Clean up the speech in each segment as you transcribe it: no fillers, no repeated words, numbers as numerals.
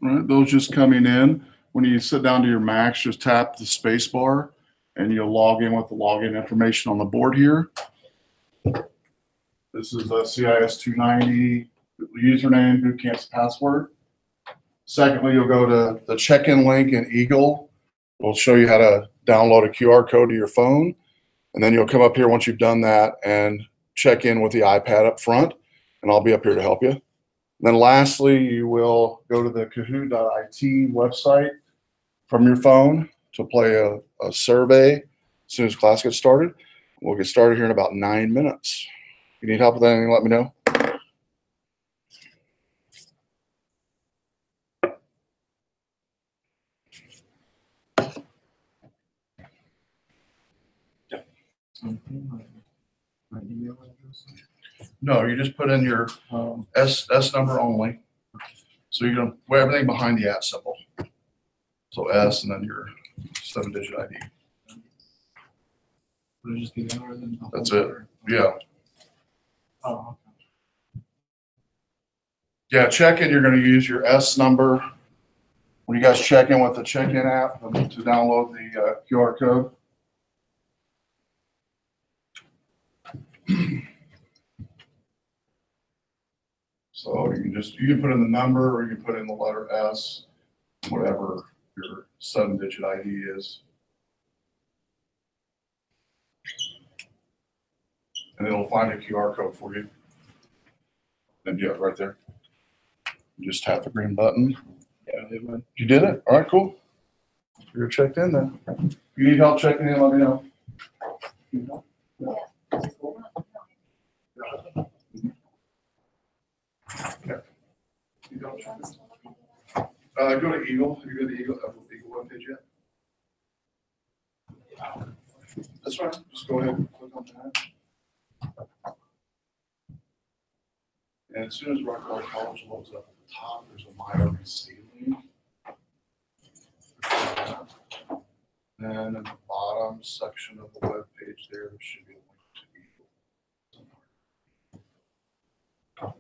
Right, those just coming in. When you sit down to your Macs, just tap the space bar and you'll log in with the login information on the board here. This is the CIS 290 username, bootcamp's password. Secondly, you'll go to the check-in link in Eagle. We'll show you how to download a QR code to your phone. And then you'll come up here once you've done that and check in with the iPad up front, and I'll be up here to help you. And then lastly, you will go to the kahoot.it website from your phone to play a survey as soon as class gets started. We'll get started here in about 9 minutes. If you need help with anything, let me know. My email address? No, you just put in your S number only. So you're going to wear everything behind the @ symbol. So S and then your 7-digit ID. Would it just be that rather than the That's whole it. letter? Yeah. Oh, Yeah, check-in, you're going to use your S number. When you guys check in with the check-in app to download the QR code. So you can put in the number or you can put in the letter S, whatever your 7-digit ID is. And it'll find a QR code for you. And you have it right there. You just tap the green button. yeah, it would. You did it? All right, cool. You're checked in then. If you need help checking in, let me know. Go to Eagle. You go to Eagle webpage yet? That's right. Just go ahead and click on that. And as soon as Rockwell College loads up at the top, there's a My RBC link. And in the bottom section of the web page there should be a link to Eagle somewhere.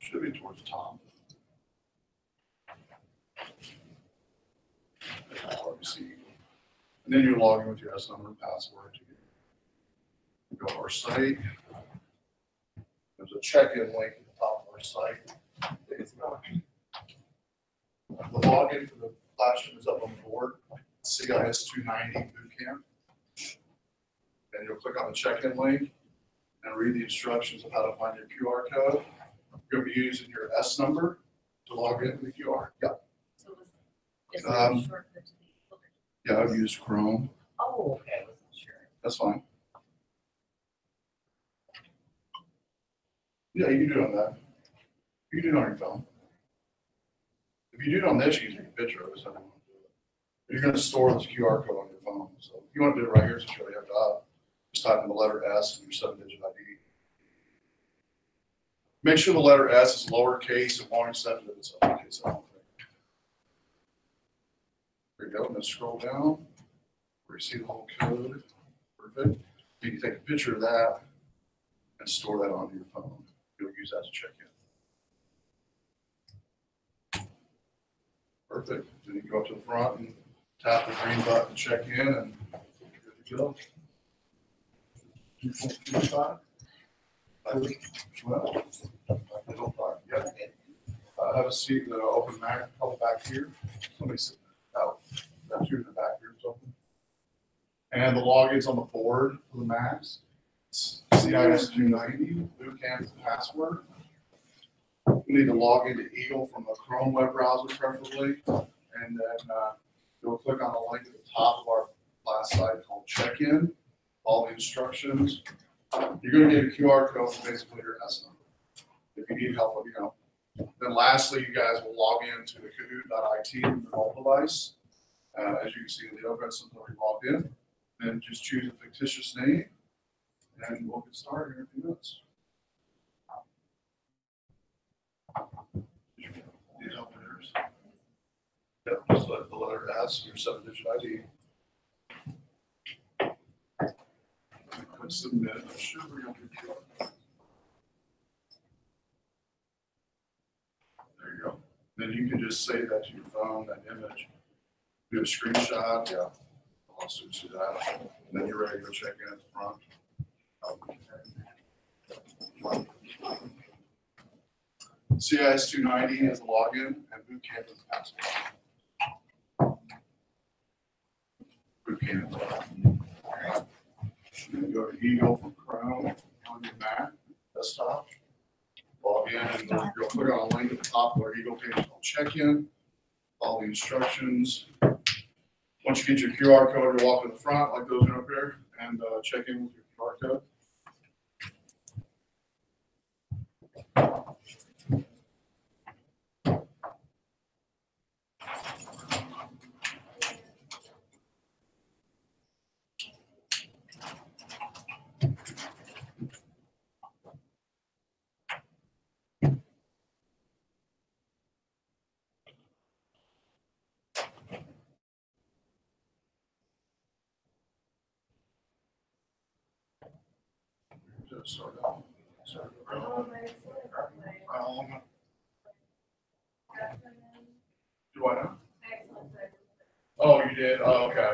Should be towards the top. RBC. And then you log in with your S number and password. You go to our site. There's a check-in link at the top of our site. The login for the classroom is up on the board, CIS 290 Bootcamp. And you'll click on the check-in link and read the instructions of how to find your QR code. You're going to be using your S number to log into the QR. Yeah. So is there a shortcut to the Yeah, I've used Chrome. Oh, okay, I wasn't sure. That's fine. Yeah, you can do it on that. You can do it on your phone. If you do it on this, you can take a picture of it. So you're going to store this QR code on your phone. So if you want to do it right here, since you already have it up, just type in the letter S and your 7-digit ID. Make sure the letter S is lowercase. It won't accept it if it's uppercase. There you go. Now scroll down where you see the whole code. Perfect. You can take a picture of that and store that onto your phone. You'll use that to check in. Perfect. Then you can go up to the front and tap the green button, check in, and you're good to go. 2.25. Well, yeah. Have a seat in the open back, back here. Somebody sit out. That's you in the back here. It's open. And the login's on the board for the Macs. CIS 290, bootcamp password. And you need to log into Eagle from a Chrome web browser preferably. And then you'll click on the link at the top of our class site called Check-in, all the instructions. You're going to get a QR code for basically your S number. If you need help, let me know. Then lastly, you guys will log into the Kahoot.it from the mobile device. As you can see, the overhead since already logged in. Then just choose a fictitious name, and we'll get started in a few minutes. Need help with yours? Yep, just like the letter S, your 7-digit ID. Click submit. It should bring up your QR code. There you go. Then you can just save that to your phone, that image. Do a screenshot. Yeah. I'll switch to that. And then you're ready to go check in at the front. CIS 290 is the login, and Bootcamp is the password. Bootcamp. You go to Eagle from Chrome on your Mac, desktop. Log in, and you'll click on a link at the top of our Eagle page called Check-in. All the instructions. Once you get your QR code, you walk to the front like those are up here and check in with your QR code. Just start out. Do I know? Oh, you did? Oh, okay.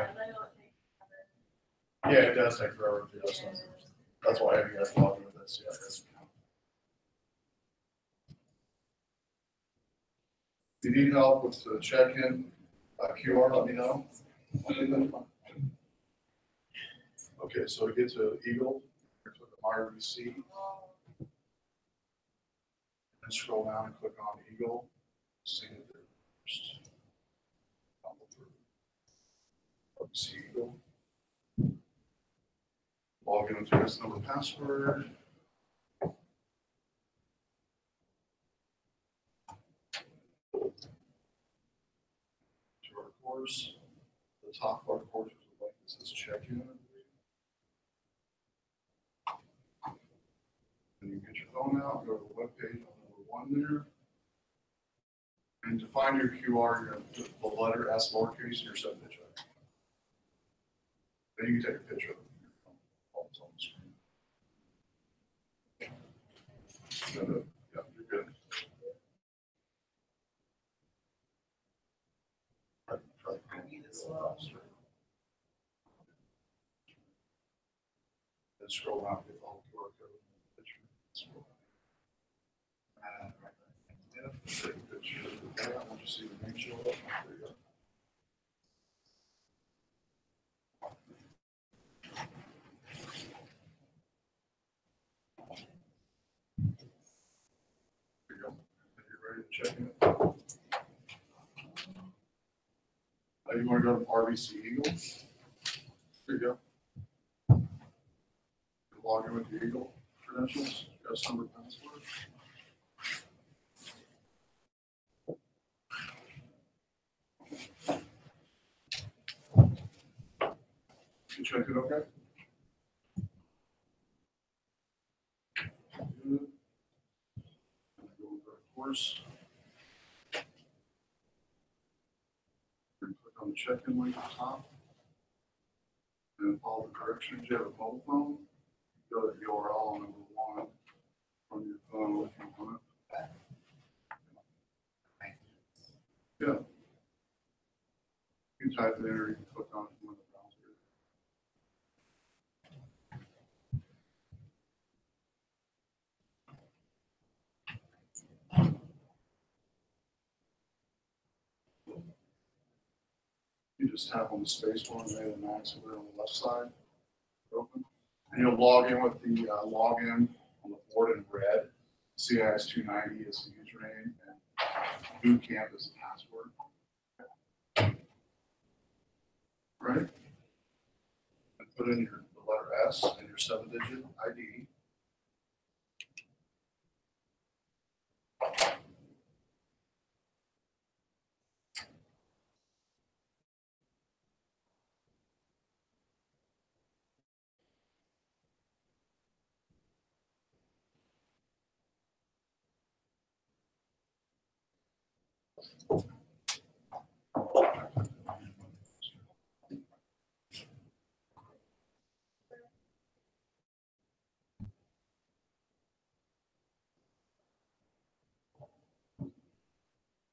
Yeah, it does take forever to do this. That's why I have you guys log in with this. Yeah, if you need help with the check-in QR, let me know. Okay, so to get to Eagle, click on My Receipt. And scroll down and click on Eagle. See it there first. See Eagle. Log in with your S number password. To our course. The top of our course is a link that says check-in. And you get your phone out, go to the web page on number 1 there. And to find your QR, you're going to put the letter S lowercase in your 7-digit. Then you can take a picture of it. It's on the screen. Yeah, you're good. Try then scroll down and get the whole QR code. Picture. Scroll down. Yeah, take a picture of that. I want you to see the name show up. There you go. There you go. And you're ready to check in. Now you want to go to RBC Eagle. There you go. Log in with the Eagle credentials, S number, password. You check it okay? Good. Go with our course. Click on the check-in link at the top. And follow the directions. You have a mobile phone. Go to the URL on number 1 from your phone if you want it. Yeah. You can type it in or you can click on it from the browser. You just tap on the space bar and the max over on the left side. Open. And you'll log in with the login on the board in red. CIS 290 is the username, and bootcamp is the password. Right? And put in the letter S and your 7-digit ID.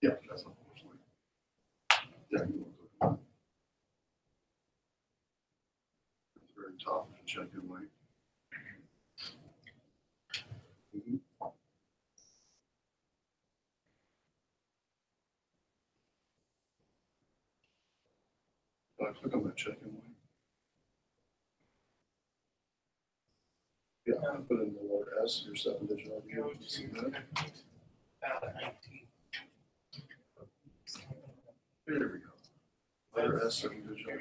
Yeah, that's unfortunately. Yeah, you want to at the very top of the check-in link. Click on that check-in link. Yeah, I put in the letter S, your 7-digit ID. You can see that. There we go. Letter S, 7-digit ID.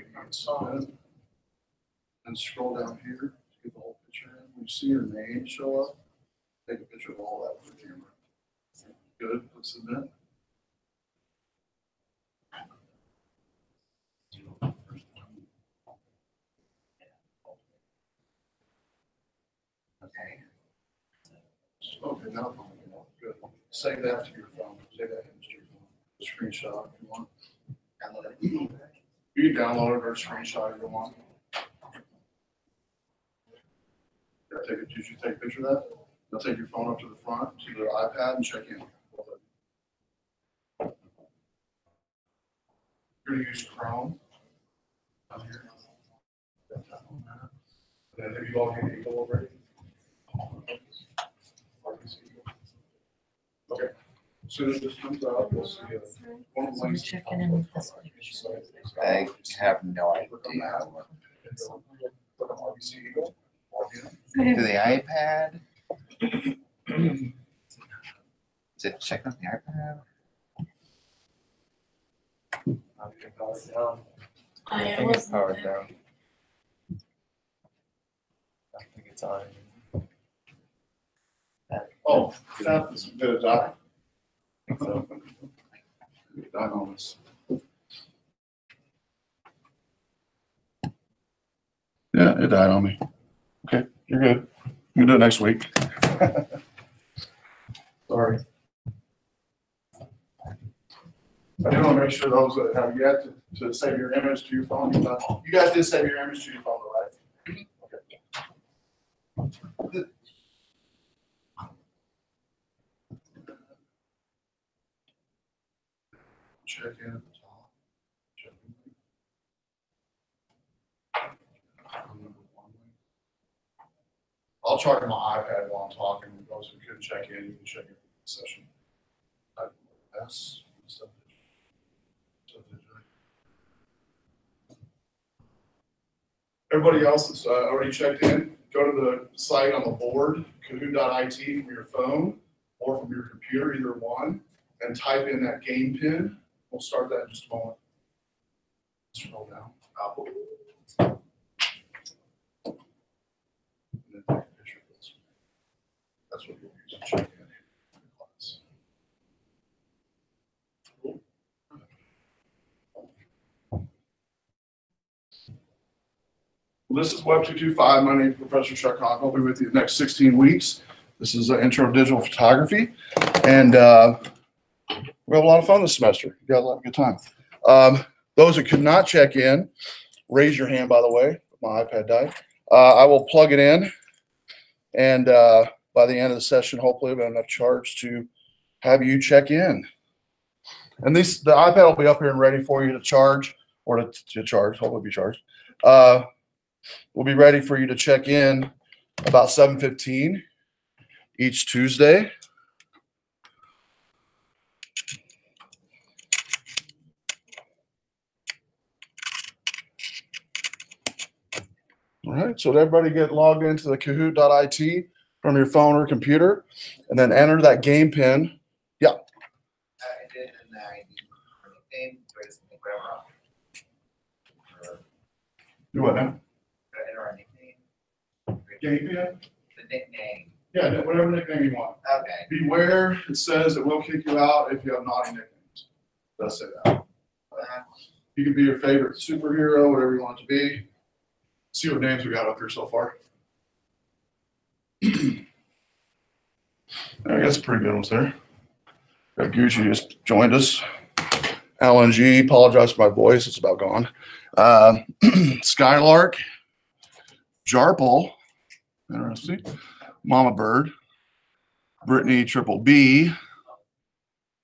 And scroll down here to get the whole picture in. When you see your name show up, take a picture of all that for the camera. Good. Let's submit. Okay, now good. Save that to your phone. Save that image to your phone. Screenshot if you want. You can download it or screenshot if you want. Did you take a picture of that? Now take your phone up to the front, to the iPad, and check in. You're going to use Chrome. Down here. And have you logged into Eagle already? Okay. As soon as this comes out, you'll see one of the links. Checking in with this week. I have no idea. Click on Hobbies Eagle. Log in. To the iPad? Is it check on the iPad? I think it's powered down. I think it's on. Oh, that is a bit of die. So, Die on this. Yeah, it died on me. Okay, you're good. You can do it next week. Sorry. I do want to make sure those that have yet to save your image to your phone. You guys did save your image to your phone, right? Okay. Check in at the top. Check in. I'll charge my iPad while I'm talking. Those who couldn't check in, you can check in the session. S. Everybody else that's already checked in, go to the site on the board, kahoot.it from your phone or from your computer, either one, and type in that game pin. We'll start that in just a moment. Scroll down. And then take a picture of this. That's what you'll use to check in your class. Cool. Well, this is Web233. My name is Professor Chuck Conk. I'll be with you the next 16 weeks. This is Intro to Digital Photography. And we have a lot of fun this semester. We got a lot of good time. Those that could not check in, raise your hand, by the way. My iPad died. I will plug it in. And by the end of the session, hopefully, we'll have enough charge to have you check in. And the iPad will be up here and ready for you to charge, or to charge, hopefully be charged. We'll be ready for you to check in about 7:15 each Tuesday. All right, so everybody get logged into the kahoot.it from your phone or computer, and then enter that game pin. Yeah. I did, and I nickname, but it's whatever. Do what now? Enter our nickname. Game pin? The nickname. Yeah, whatever nickname you want. Okay. Beware, it says it will kick you out if you have naughty nicknames. Does say that. You can be your favorite superhero, whatever you want it to be. See what names we got up here so far. I got some pretty good ones there. Got Gucci just joined us. LNG, apologize for my voice, it's about gone. Skylark, Jarple, interesting. Mama Bird, Brittany Triple B,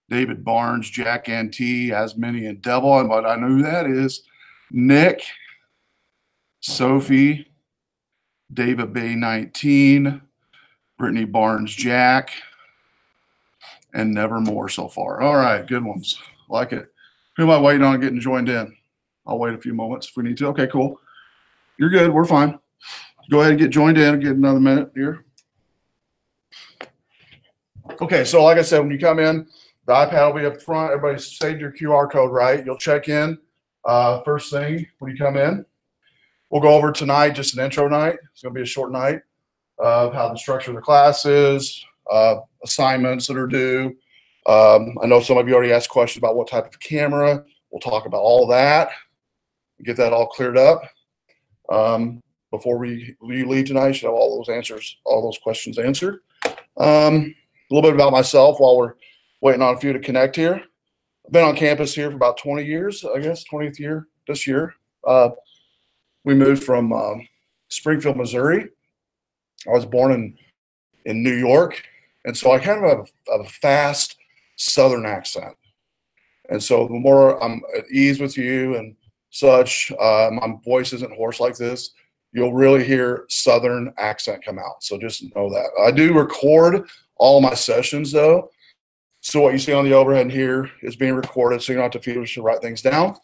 David Barnes, Jack and T, Asmini and Devil, and what I know who that is. Nick, Sophie, David Bay 19, Brittany Barnes Jack, and Nevermore so far. All right, good ones. Like it. Who am I waiting on getting joined in? I'll wait a few moments if we need to. Okay, cool. You're good. We're fine. Go ahead and get joined in. Get another minute here. Okay, so like I said, when you come in, the iPad will be up front. Everybody saved your QR code, right? You'll check in first thing when you come in. We'll go over tonight, just an intro night. It's going to be a short night of how the structure of the class is, assignments that are due. I know some of you already asked questions about what type of camera. We'll talk about all that, get that all cleared up. Before you leave tonight, you should have all those answers, all those questions answered. A little bit about myself while we're waiting on a few to connect here. I've been on campus here for about 20 years, I guess, 20th year this year. We moved from Springfield, Missouri. I was born in New York, and so I kind of have a fast Southern accent. And so the more I'm at ease with you and such, my voice isn't hoarse like this, you'll really hear Southern accent come out. So just know that. I do record all my sessions though. So what you see on the overhead here is being recorded, so you don't have to feverishly write things down.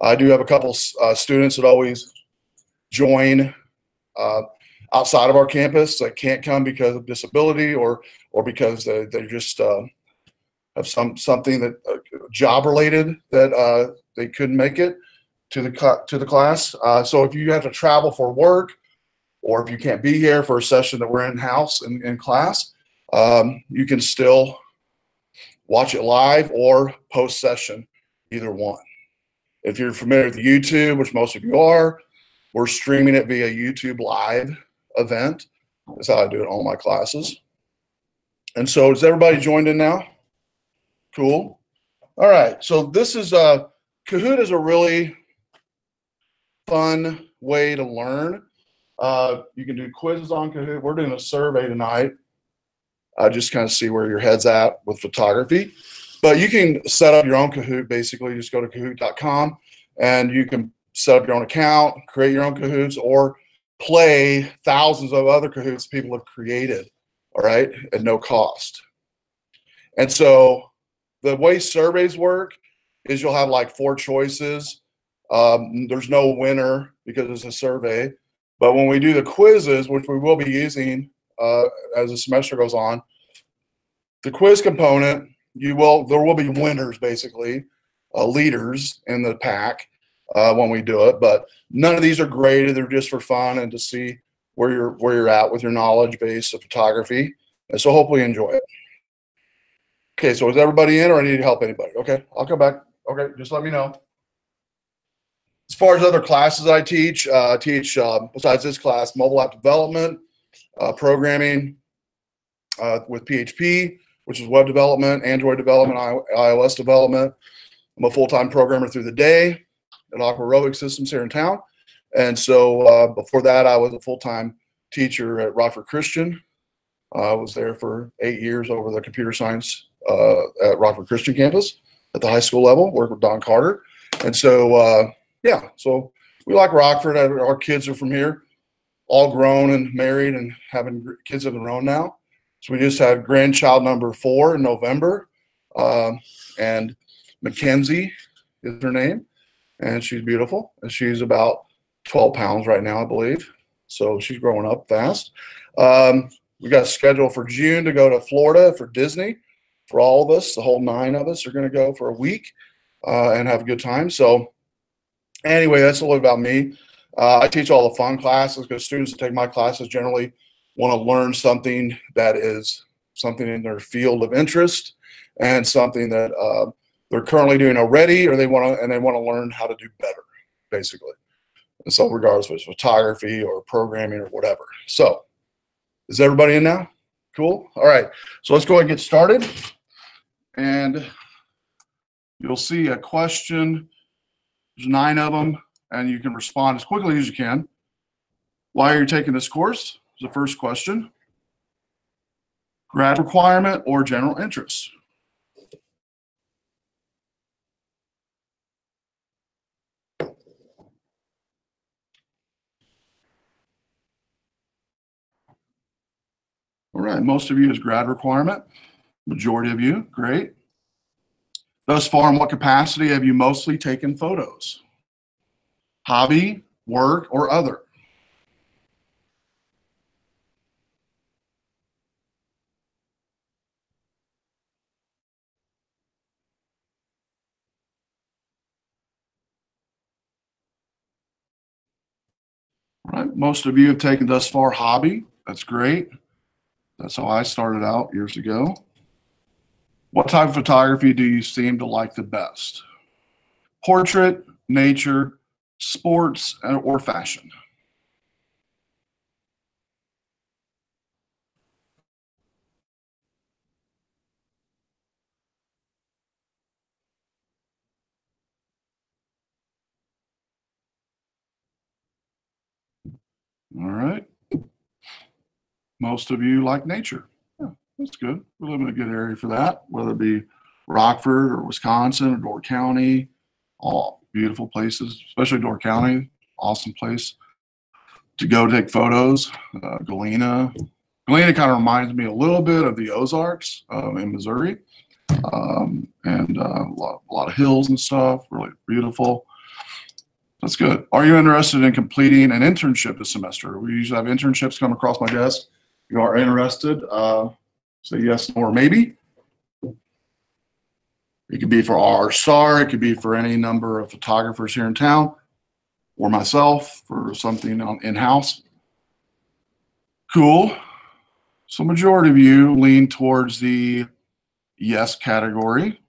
I do have a couple students that always join outside of our campus that can't come because of disability or because they just have something that job related that they couldn't make it to the class. So if you have to travel for work, or if you can't be here for a session that we're in house in class, you can still watch it live or post session, either one. If you're familiar with YouTube, which most of you are, we're streaming it via YouTube live event. That's how I do it in all my classes. And so is everybody joined in now? Cool. All right. So this is Kahoot is a really fun way to learn. You can do quizzes on Kahoot. We're doing a survey tonight. Just kind of see where your head's at with photography. But you can set up your own Kahoot, basically. Just go to kahoot.com and you can set up your own account, create your own Kahoots, or play thousands of other Kahoots people have created, all right, at no cost. And so the way surveys work is you'll have like 4 choices. There's no winner because it's a survey. But when we do the quizzes, which we will be using as the semester goes on, the quiz component, there will be winners, basically, leaders in the pack when we do it. But none of these are graded. They're just for fun and to see where you're at with your knowledge base of photography. And so hopefully you enjoy it. Okay, so is everybody in, or I need to help anybody? Okay, I'll come back. Okay, just let me know. As far as other classes I teach, besides this class, mobile app development, programming with PHP, which is web development, Android development, iOS development. I'm a full-time programmer through the day at Aqua Aerobic Systems here in town. And so before that, I was a full-time teacher at Rockford Christian. I was there for 8 years over the computer science at Rockford Christian campus at the high school level, worked with Don Carter. And so, yeah, so we like Rockford. Our kids are from here, all grown and married and having kids of their own now. So we just had grandchild number 4 in November. And Mackenzie is her name. And she's beautiful. And she's about 12 pounds right now, I believe. So she's growing up fast. We got scheduled for June to go to Florida for Disney. For all of us, the whole 9 of us are going to go for a week and have a good time. So anyway, that's a little about me. I teach all the fun classes because students that take my classes generally want to learn something that is something in their field of interest and something that they're currently doing already, or they want to learn how to do better, basically. And so regardless if it's photography or programming or whatever. So is everybody in now? Cool. All right. So let's go ahead and get started. And you'll see a question. There's 9 of them, and you can respond as quickly as you can. Why are you taking this course? Is the first question. Grad requirement or general interest? All right, most of you is grad requirement. Majority of you, great. Thus far, in what capacity have you mostly taken photos? Hobby, work, or other? All right, most of you have taken thus far hobby. That's great. That's how I started out years ago. What type of photography do you seem to like the best? Portrait, nature, sports, or fashion? All right. Most of you like nature. Yeah, that's good. We live in a good area for that, whether it be Rockford or Wisconsin or Door County. All beautiful places, especially Door County. Awesome place to go take photos. Galena. Galena kind of reminds me a little bit of the Ozarks in Missouri. And a lot of hills and stuff, really beautiful. That's good. Are you interested in completing an internship this semester? We usually have internships come across my desk. If you are interested, say yes or maybe. It could be for our SAR, it could be for any number of photographers here in town, or myself for something in-house. Cool. So majority of you lean towards the yes category.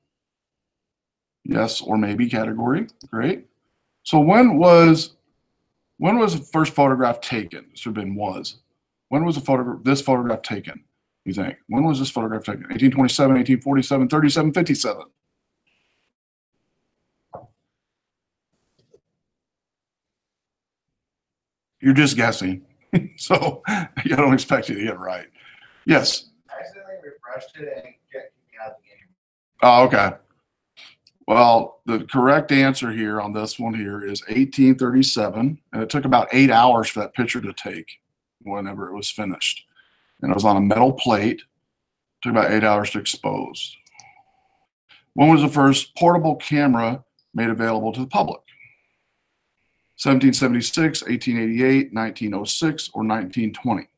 Yes or maybe category. Great. So when was the first photograph taken? This should have been was. When was this photograph taken, you think? When was this photograph taken? 1827, 1847, 37, 57. You're just guessing. So I don't expect you to get it right. Yes. I accidentally refreshed it and get kicked out of the game. Oh, okay. Well, the correct answer here on this one here is 1837, and it took about 8 hours for that picture to take whenever it was finished. And it was on a metal plate. It took about 8 hours to expose. When was the first portable camera made available to the public? 1776, 1888, 1906, or 1920?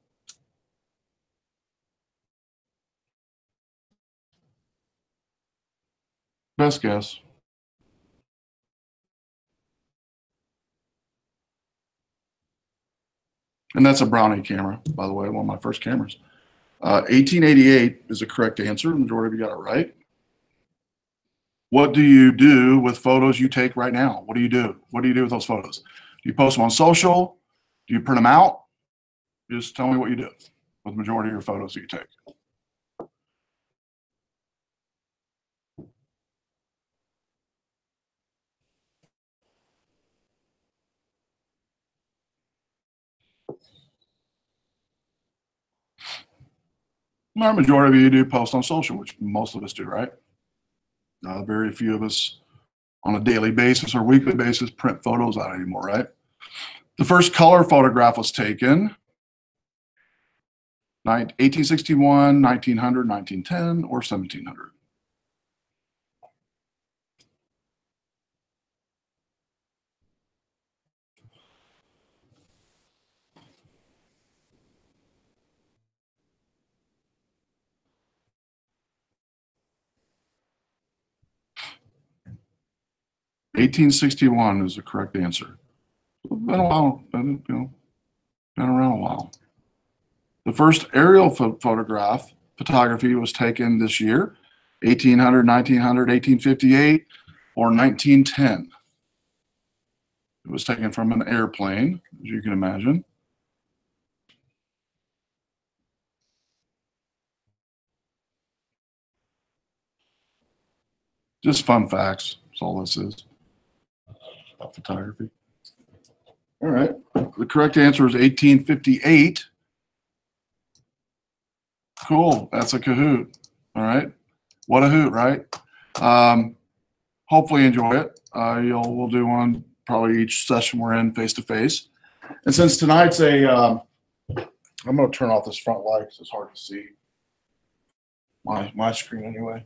Best guess. And that's a Brownie camera, by the way, one of my first cameras. 1888 is the correct answer. The majority of you got it right. What do you do with photos you take right now? What do you do? What do you do with those photos? Do you post them on social? Do you print them out? Just tell me what you do with the majority of your photos that you take. The majority of you do post on social, which most of us do, right? Very few of us on a daily basis or weekly basis print photos out anymore, right? The first color photograph was taken 1861, 1900, 1910, or 1700. 1861 is the correct answer. Been a while, been around a while. The first aerial photography was taken this year, 1800, 1900, 1858, or 1910. It was taken from an airplane, as you can imagine. Just fun facts. That's all this is about photography. All right. The correct answer is 1858. Cool. That's a Kahoot. All right. What a hoot, right? Hopefully enjoy it. We'll do one probably each session we're in face to face. And since tonight's I'm going to turn off this front light because it's hard to see my screen anyway.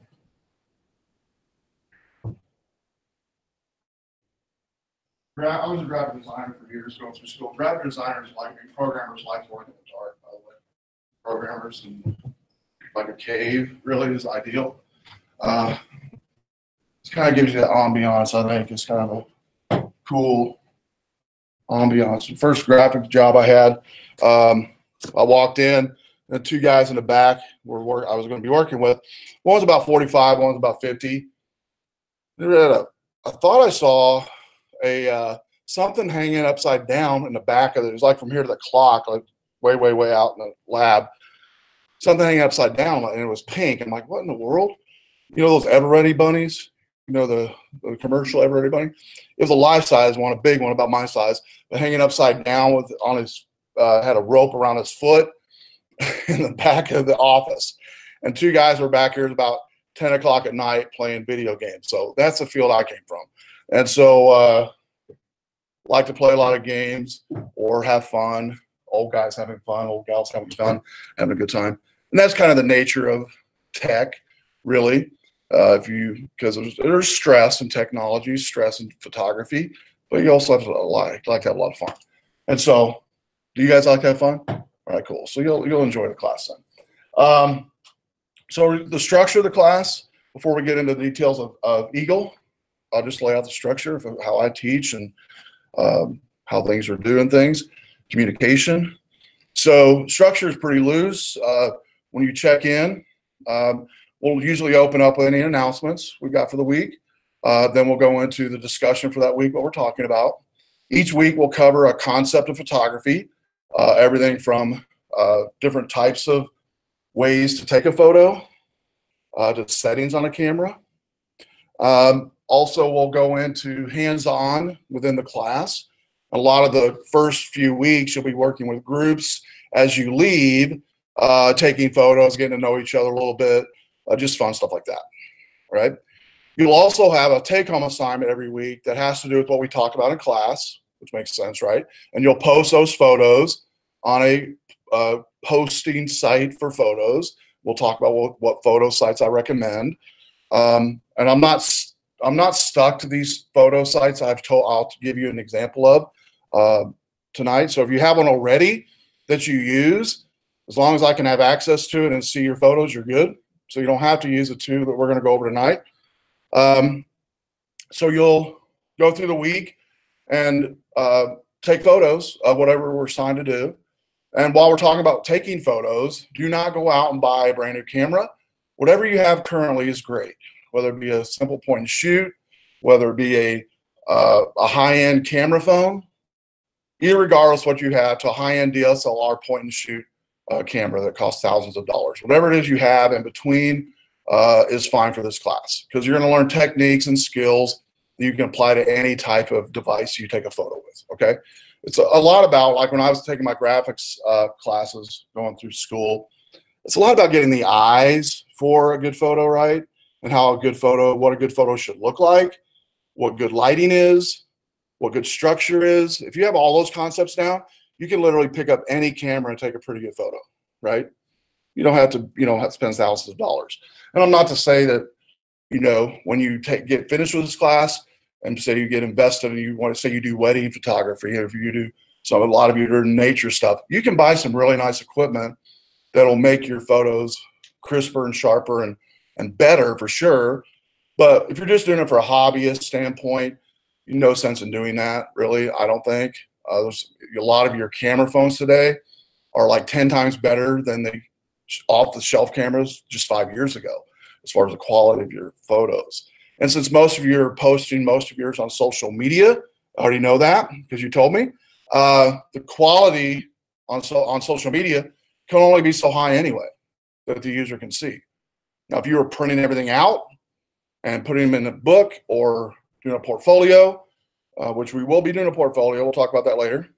I was a graphic designer for years going through school. Graphic designers programmers like working in the dark, by the way. Programmers and like a cave really is ideal. It kind of gives you that ambiance, I think. It's kind of a cool ambiance. The first graphic job I had, I walked in, and two guys in the back I was going to be working with. One was about 45, one was about 50. I thought I saw something hanging upside down in the back of it. It was like from here to the clock, like way, way, way out in the lab. Something hanging upside down, and it was pink. I'm like, what in the world? You know those Ever Ready bunnies? You know the commercial Ever Ready bunny? It was a life-size one, a big one about my size, but hanging upside down had a rope around his foot in the back of the office. And two guys were back here about 10 o'clock at night playing video games. So that's the field I came from. And so like to play a lot of games or have fun. Old guys having fun, old gals having fun, having a good time. And that's kind of the nature of tech, really. Because there's stress in technology, stress in photography, but you also have to like to have a lot of fun. And so, do you guys like to have fun? All right, cool. So you'll enjoy the class then. So the structure of the class, before we get into the details of Eagle, I'll just lay out the structure of how I teach and how things are doing things. Communication. So structure is pretty loose. When you check in, we'll usually open up with any announcements we've got for the week. Then we'll go into the discussion for that week, what we're talking about. Each week we'll cover a concept of photography, everything from different types of ways to take a photo to settings on a camera. Also, we'll go into hands-on within the class. A lot of the first few weeks, you'll be working with groups as you leave, taking photos, getting to know each other a little bit, just fun stuff like that, right? You'll also have a take-home assignment every week that has to do with what we talked about in class, which makes sense, right? And you'll post those photos on a posting site for photos. We'll talk about what photo sites I recommend. And I'm not stuck to these photo sites. I'll give you an example of tonight. So if you have one already that you use, as long as I can have access to it and see your photos, you're good. So you don't have to use the two that we're going to go over tonight. So you'll go through the week and take photos of whatever we're assigned to do. And while we're talking about taking photos, do not go out and buy a brand new camera. Whatever you have currently is great, whether it be a simple point and shoot, whether it be a high-end camera phone, irregardless what you have, to a high-end DSLR point and shoot camera that costs thousands of dollars. Whatever it is you have in between is fine for this class, because you're going to learn techniques and skills that you can apply to any type of device you take a photo with, okay? It's a lot about, like when I was taking my graphics classes going through school, it's a lot about getting the eyes for a good photo, right? And what a good photo should look like, what good lighting is, what good structure is. If you have all those concepts down, you can literally pick up any camera and take a pretty good photo, right? You don't have to spend thousands of dollars. And I'm not to say that, when you get finished with this class and say you get invested and you want to say you do wedding photography, if you do, so a lot of you do nature stuff, you can buy some really nice equipment that'll make your photos crisper and sharper and better for sure. But if you're just doing it for a hobbyist standpoint, no sense in doing that, really. I don't think. There's a lot of your camera phones today are like 10 times better than the off-the-shelf cameras just 5 years ago, as far as the quality of your photos. And since most of you are posting most of yours on social media, I already know that because you told me, the quality on social media can only be so high anyway that the user can see. Now, if you were printing everything out and putting them in a book or doing a portfolio, which we will be doing a portfolio, we'll talk about that later.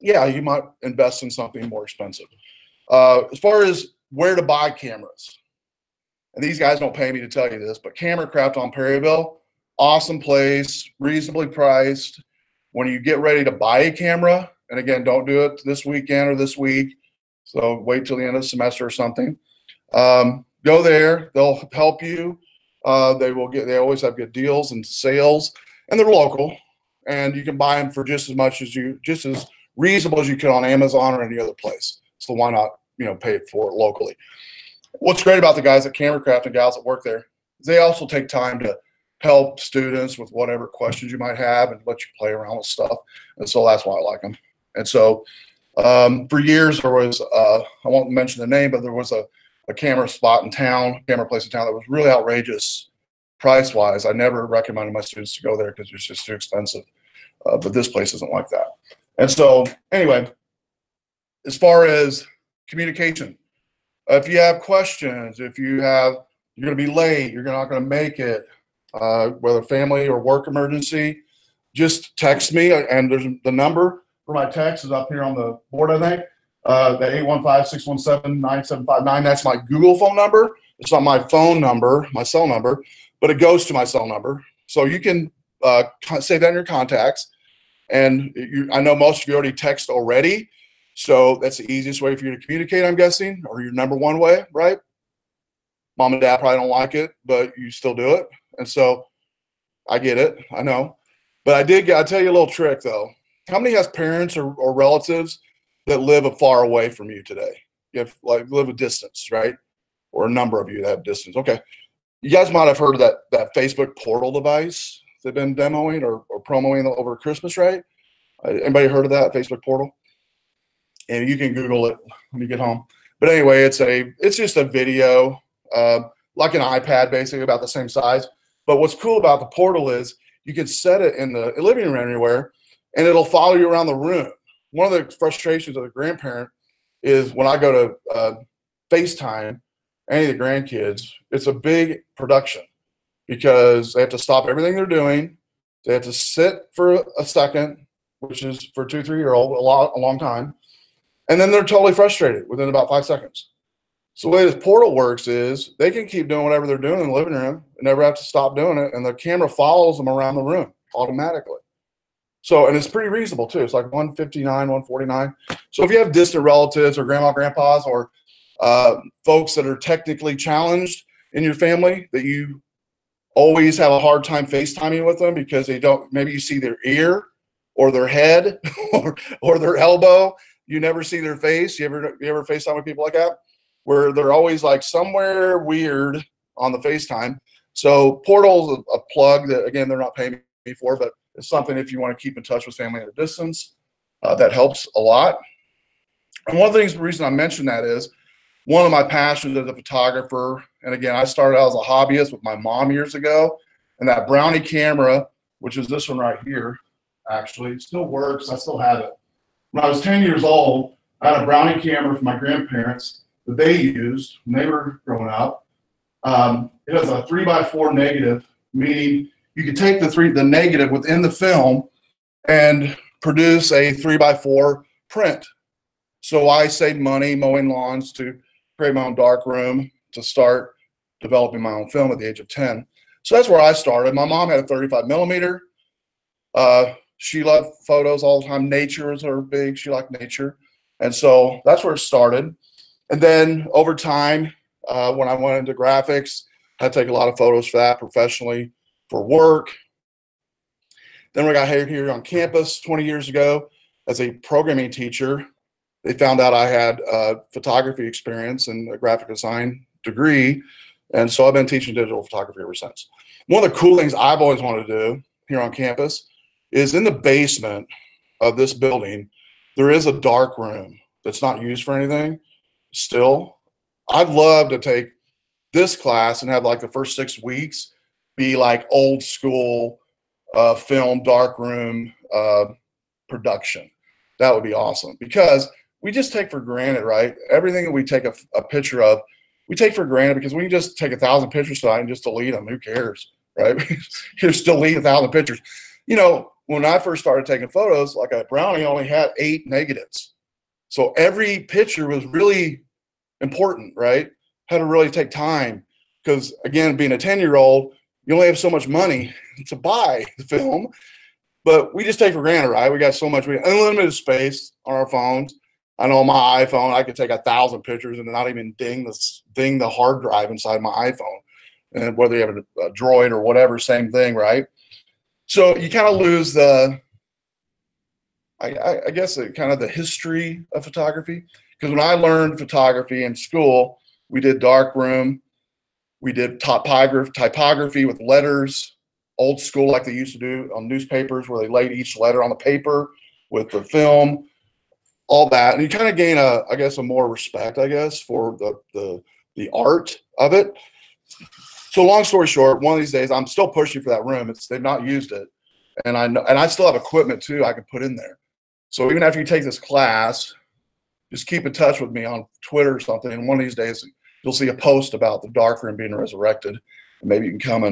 Yeah, you might invest in something more expensive. As far as where to buy cameras, and these guys don't pay me to tell you this, but Camera Craft on Perryville, awesome place, reasonably priced. When you get ready to buy a camera, and again, don't do it this weekend or this week, so wait till the end of the semester or something. Go there, they'll help you. They always have good deals and sales, and they're local, and you can buy them for just as reasonable as you could on Amazon or any other place. So why not, pay it for it locally? What's great about the guys at Camera Craft and gals that work there is they also take time to help students with whatever questions you might have and let you play around with stuff. And so that's why I like them. And so for years there was, I won't mention the name, but there was a camera spot in town, camera place in town that was really outrageous price-wise. I never recommended my students to go there because it's just too expensive. But this place isn't like that. And so anyway, as far as communication, if you have questions, you're going to be late, you're not going to make it, whether family or work emergency, just text me. And there's the number for my text is up here on the board, I think. The 815-617-9759. That's my Google phone number. It's not my phone number, my cell number, but it goes to my cell number. So you can save that in your contacts. And I know most of you already text already. So that's the easiest way for you to communicate, I'm guessing, or your number one way, right? Mom and dad probably don't like it, but you still do it. And so I get it, I know. But I'll tell you a little trick though. How many has parents or relatives that live far away from you today? You have live a distance, right? Or a number of you that have distance. Okay. You guys might have heard of that Facebook portal device they've been demoing or promoting over Christmas, right? Anybody heard of that Facebook portal? And you can Google it when you get home. But anyway, it's just a video, like an iPad, basically about the same size. But what's cool about the portal is you can set it in the living room anywhere, and it'll follow you around the room. One of the frustrations of the grandparent is when I go to FaceTime any of the grandkids, it's a big production because they have to stop everything they're doing. They have to sit for a second, which is for 2, 3-year-old a long time. And then they're totally frustrated within about 5 seconds. So the way this portal works is they can keep doing whatever they're doing in the living room and never have to stop doing it. And the camera follows them around the room automatically. So, and it's pretty reasonable too. It's like $159, $149. So if you have distant relatives or grandma, grandpas, or folks that are technically challenged in your family that you always have a hard time FaceTiming with them because maybe you see their ear or their head or their elbow. You never see their face. You ever FaceTime with people like that? Where they're always like somewhere weird on the FaceTime. So Portal's a plug that, again, they're not paying me for, but it's something if you want to keep in touch with family at a distance, that helps a lot. And one of the things, the reason I mentioned that is one of my passions as a photographer, and again, I started out as a hobbyist with my mom years ago, and that Brownie camera, which is this one right here, actually, it still works. I still have it. When I was 10 years old, I had a Brownie camera from my grandparents that they used when they were growing up. It has a 3x4 negative, meaning you could take the negative within the film and produce a 3x4 print. So I saved money mowing lawns to create my own dark room to start developing my own film at the age of 10. So that's where I started. My mom had a 35 millimeter. She loved photos all the time. Nature was her big. She liked nature. And so that's where it started. And then over time, when I went into graphics, I take a lot of photos for that professionally for work. Then we got hired here on campus 20 years ago as a programming teacher. They found out I had photography experience and a graphic design degree. And so I've been teaching digital photography ever since. One of the cool things I've always wanted to do here on campus is in the basement of this building. There is a dark room that's not used for anything still. I'd love to take this class and have like the first 6 weeks be like old school film dark room production. That would be awesome, because we just take for granted, right? Everything that we take a picture of, we take for granted, because we can just take 1,000 pictures tonight and just delete them. Who cares, right? Just delete 1,000 pictures. You know, when I first started taking photos, like a Brownie only had 8 negatives. So every picture was really important, right? Had to really take time, because again, being a 10-year-old, you only have so much money to buy the film, but we just take for granted, right? We got so much, we unlimited space on our phones. I know on my iPhone, I could take 1,000 pictures and not even ding the hard drive inside my iPhone. And whether you have a Droid or whatever, same thing, right? So you kind of lose the, I guess, kind of the history of photography. Because when I learned photography in school, we did darkroom, we did typography with letters, old school like they used to do on newspapers, where they laid each letter on the paper with the film, all that. And you kind of gain I guess, a more respect, I guess, for the art of it. So long story short, one of these days, I'm still pushing for that room. They've not used it. And I still have equipment too I can put in there. So even after you take this class, just keep in touch with me on Twitter or something. And one of these days, you'll see a post about the darkroom being resurrected. And maybe you can come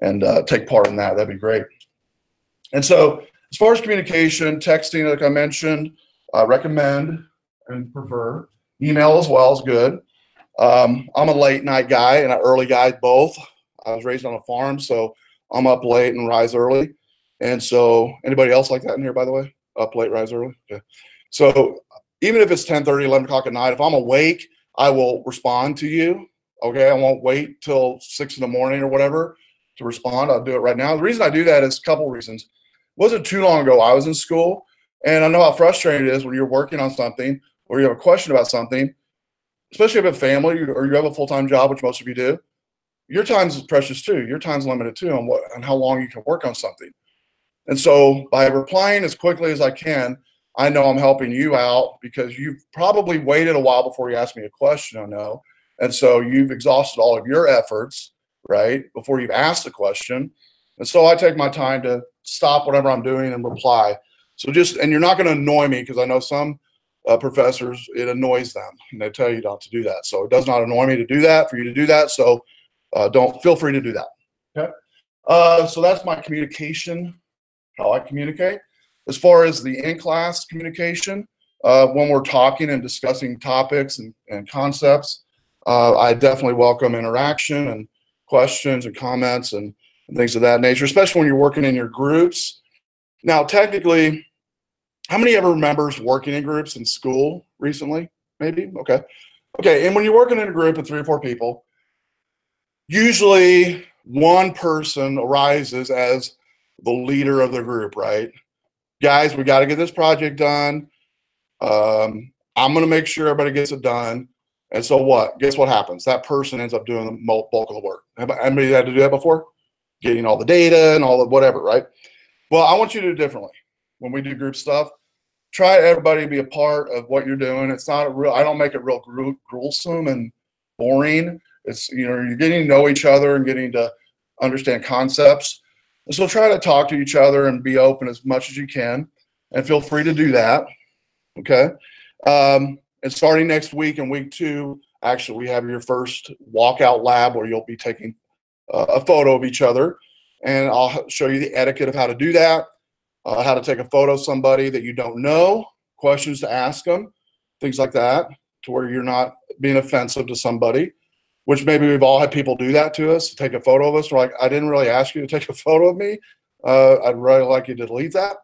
and take part in that. That'd be great. And so as far as communication, texting, like I mentioned, I recommend and prefer. Email as well is good. I'm a late night guy and an early guy, both. I was raised on a farm, so I'm up late and rise early. And so anybody else like that in here, by the way? Up late, rise early? Okay. So even if it's 10:30, 11 o'clock at night, if I'm awake, I will respond to you. Okay, I won't wait till 6 in the morning or whatever to respond. I'll do it right now. The reason I do that is a couple reasons. It wasn't too long ago I was in school, and I know how frustrating it is when you're working on something or you have a question about something, especially if you have a family or you have a full-time job, which most of you do. Your time is precious too. Your time's limited too on how long you can work on something. And so by replying as quickly as I can, I know I'm helping you out, because you've probably waited a while before you ask me a question, I know. And so you've exhausted all of your efforts, right, before you've asked the question. And so I take my time to stop whatever I'm doing and reply. So and you're not going to annoy me, because I know some professors, it annoys them and they tell you not to do that. So it does not annoy me to do that, for you to do that. So don't feel free to do that. Okay. So that's my communication, how I communicate. As far as the in-class communication, when we're talking and discussing topics and concepts, I definitely welcome interaction and questions and comments and things of that nature, especially when you're working in your groups. Now, technically, how many ever remembers working in groups in school recently? Maybe? Okay. Okay, and when you're working in a group of 3 or 4 people, usually one person arises as the leader of the group, right? Guys, we got to get this project done. I'm going to make sure everybody gets it done. And so what? Guess what happens? That person ends up doing the bulk of the work. Anybody had to do that before? Getting all the data and all the whatever, right? Well, I want you to do it differently. When we do group stuff, try everybody to be a part of what you're doing. It's not I don't make it real gruesome and boring. It's, you're getting to know each other and getting to understand concepts. And so try to talk to each other and be open as much as you can, and feel free to do that. Okay. And starting next week, in week 2, actually, we have your first walkout lab where you'll be taking a photo of each other, and I'll show you the etiquette of how to do that, how to take a photo of somebody that you don't know, questions to ask them, things like that, to where you're not being offensive to somebody, which maybe we've all had people do that to us, take a photo of us. We're like, I didn't really ask you to take a photo of me. I'd really like you to delete that.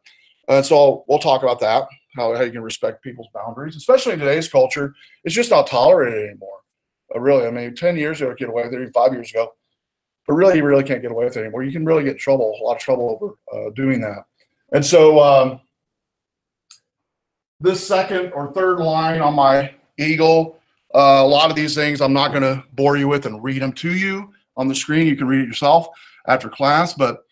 So we'll talk about that, how you can respect people's boundaries, especially in today's culture. It's just not tolerated anymore. Really, I mean, 10 years ago, you could get away with it, even 5 years ago. But really, you really can't get away with it anymore. You can really get in trouble, a lot of trouble over doing that. And so this second or third line on my eagle, a lot of these things I'm not going to bore you with and read them to you on the screen. You can read it yourself after class. But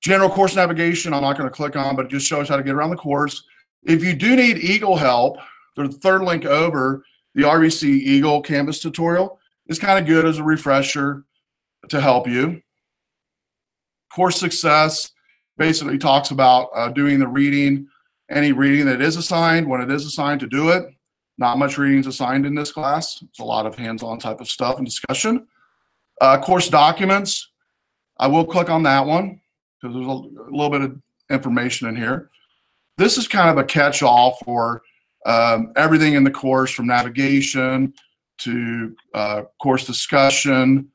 General course navigation, I'm not going to click on, but it just shows how to get around the course. If you do need Eagle help, the third link over, the RVC Eagle Canvas tutorial is kind of good as a refresher to help you. Course success basically talks about doing the reading, any reading that is assigned, when it is assigned to do it. Not much reading is assigned in this class. It's a lot of hands-on type of stuff and discussion. Course documents, I will click on that one because there's a little bit of information in here. This is kind of a catch-all for everything in the course, from navigation to course discussion,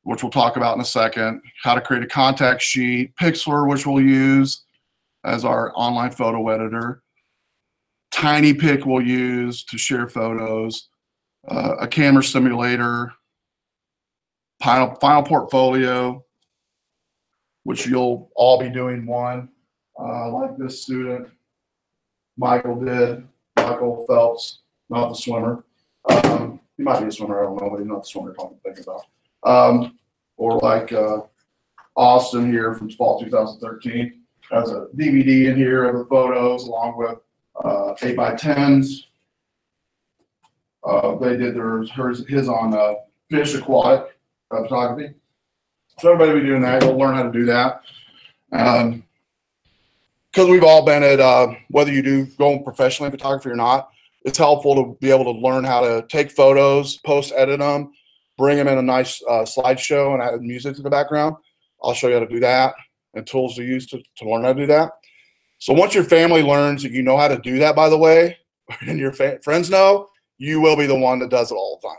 which we'll talk about in a second, how to create a contact sheet, Pixlr, which we'll use as our online photo editor, TinyPic we'll use to share photos, a camera simulator, final portfolio, which you'll all be doing one, like this student, Michael did. Michael Phelps, not the swimmer. He might be a swimmer, I don't know, but he's not the swimmer I'm thinking about. Or like Austin here from fall 2013 has a DVD in here of the photos along with 8x10s. They did his on fish aquatic photography. So everybody will be doing that. You'll learn how to do that. Because we've all been at, whether you do go professionally in photography or not, it's helpful to be able to learn how to take photos, post-edit them, bring them in a nice slideshow and add music to the background. I'll show you how to do that and tools to use to learn how to do that. So once your family learns that you know how to do that, by the way, and your friends know, you will be the one that does it all the time.